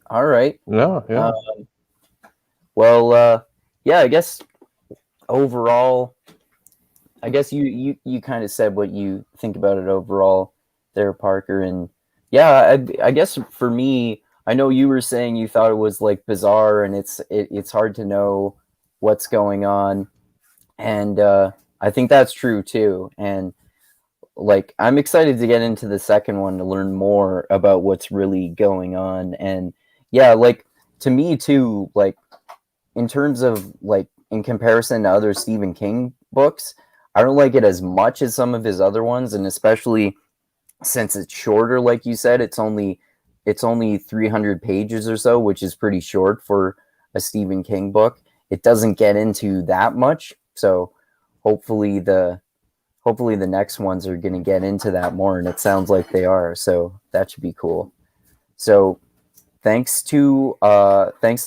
[SPEAKER 1] All right.
[SPEAKER 3] Yeah.
[SPEAKER 1] Well, yeah, I guess overall, I guess you kind of said what you think about it overall there, Parker. And yeah, I guess for me, I know you were saying you thought it was like bizarre and it's hard to know what's going on. And I think that's true too. And like, I'm excited to get into the second one to learn more about what's really going on. And yeah, like to me too, like in terms of like in comparison to other Stephen King books, I don't like it as much as some of his other ones, and especially since it's shorter, like you said, it's only 300 pages or so, which is pretty short for a Stephen King book. It doesn't get into that much, so hopefully the next ones are going to get into that more, and it sounds like they are, so that should be cool. So thanks to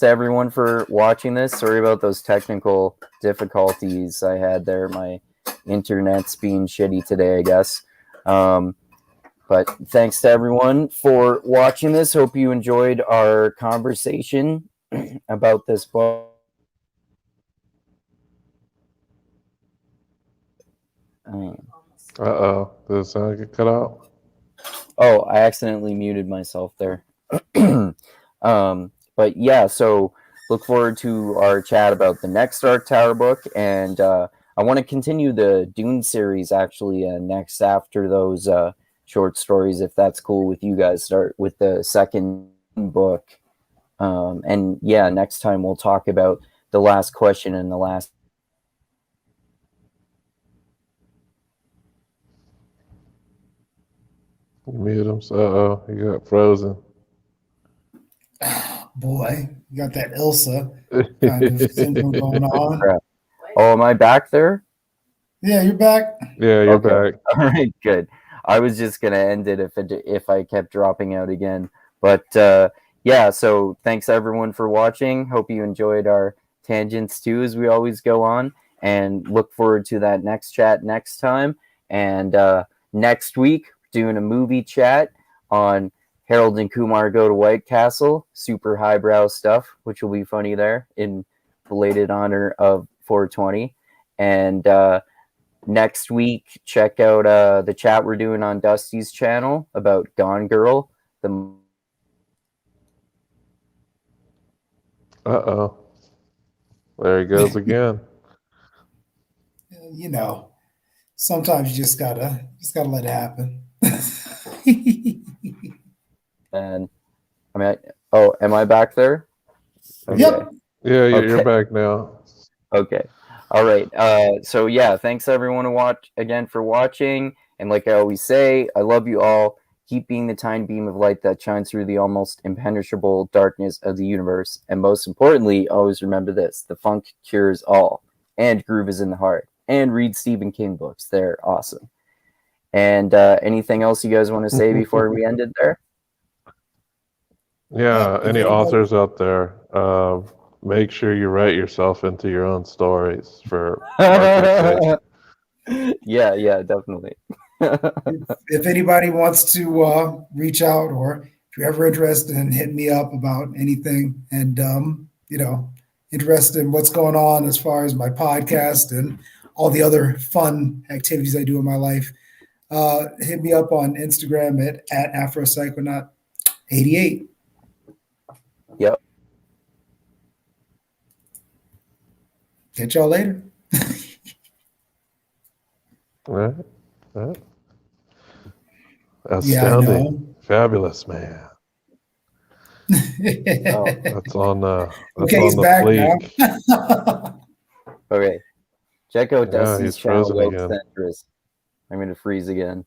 [SPEAKER 1] everyone for watching this. Sorry about those technical difficulties I had there. My internet's being shitty today, I guess. But thanks to everyone for watching this. Hope you enjoyed our conversation about this book.
[SPEAKER 3] Uh-oh. Did the sound get cut out?
[SPEAKER 1] Oh, I accidentally muted myself there. But yeah, so look forward to our chat about the next Dark Tower book, and I want to continue the Dune series actually next after those short stories, if that's cool with you guys. Start with the second book, and yeah, next time we'll talk about the Last Question and the Last.
[SPEAKER 3] Mute him. Uh-oh. He got frozen.
[SPEAKER 2] Boy, you got that Ilsa kind of syndrome going on.
[SPEAKER 1] Oh, am I back there?
[SPEAKER 2] Yeah, you're back.
[SPEAKER 3] Yeah, you're back.
[SPEAKER 1] All right, good. I was just gonna end it if I kept dropping out again. But yeah, so thanks everyone for watching. Hope you enjoyed our tangents too, as we always go on, and look forward to that next chat next time. And next week, doing a movie chat on Harold and Kumar Go to White Castle. Super highbrow stuff, which will be funny there in belated honor of 420. And next week, check out the chat we're doing on Dusty's channel about Gone Girl.
[SPEAKER 3] Uh-oh. There he goes again.
[SPEAKER 2] You know, sometimes you just gotta let it happen.
[SPEAKER 1] And I mean, am I back there?
[SPEAKER 2] Okay. Yep.
[SPEAKER 3] Yeah, you're back now.
[SPEAKER 1] Okay. All right. So yeah, thanks everyone for watching. And like I always say, I love you all. Keep being the tiny beam of light that shines through the almost impenetrable darkness of the universe. And most importantly, always remember this: the funk cures all, and groove is in the heart. And read Stephen King books; they're awesome. And anything else you guys want to say before we end it there?
[SPEAKER 3] Yeah, any authors out there, make sure you write yourself into your own stories for
[SPEAKER 1] Yeah, definitely.
[SPEAKER 2] If anybody wants to reach out, or if you're ever interested in hitting me up about anything, and interested in what's going on as far as my podcast and all the other fun activities I do in my life, hit me up on Instagram at AfroPsychonaut88.
[SPEAKER 1] Yep.
[SPEAKER 2] Catch y'all later.
[SPEAKER 3] Right. Astounding.
[SPEAKER 2] Yeah,
[SPEAKER 3] Fabulous, man. That's on
[SPEAKER 2] okay, he's
[SPEAKER 3] the
[SPEAKER 2] back
[SPEAKER 3] fleek.
[SPEAKER 2] now.
[SPEAKER 1] Okay. Check out
[SPEAKER 3] Yeah,
[SPEAKER 1] Dusty's
[SPEAKER 3] he's
[SPEAKER 1] channel,
[SPEAKER 3] frozen
[SPEAKER 1] Woke
[SPEAKER 3] again.
[SPEAKER 1] Centrist. I'm gonna freeze again.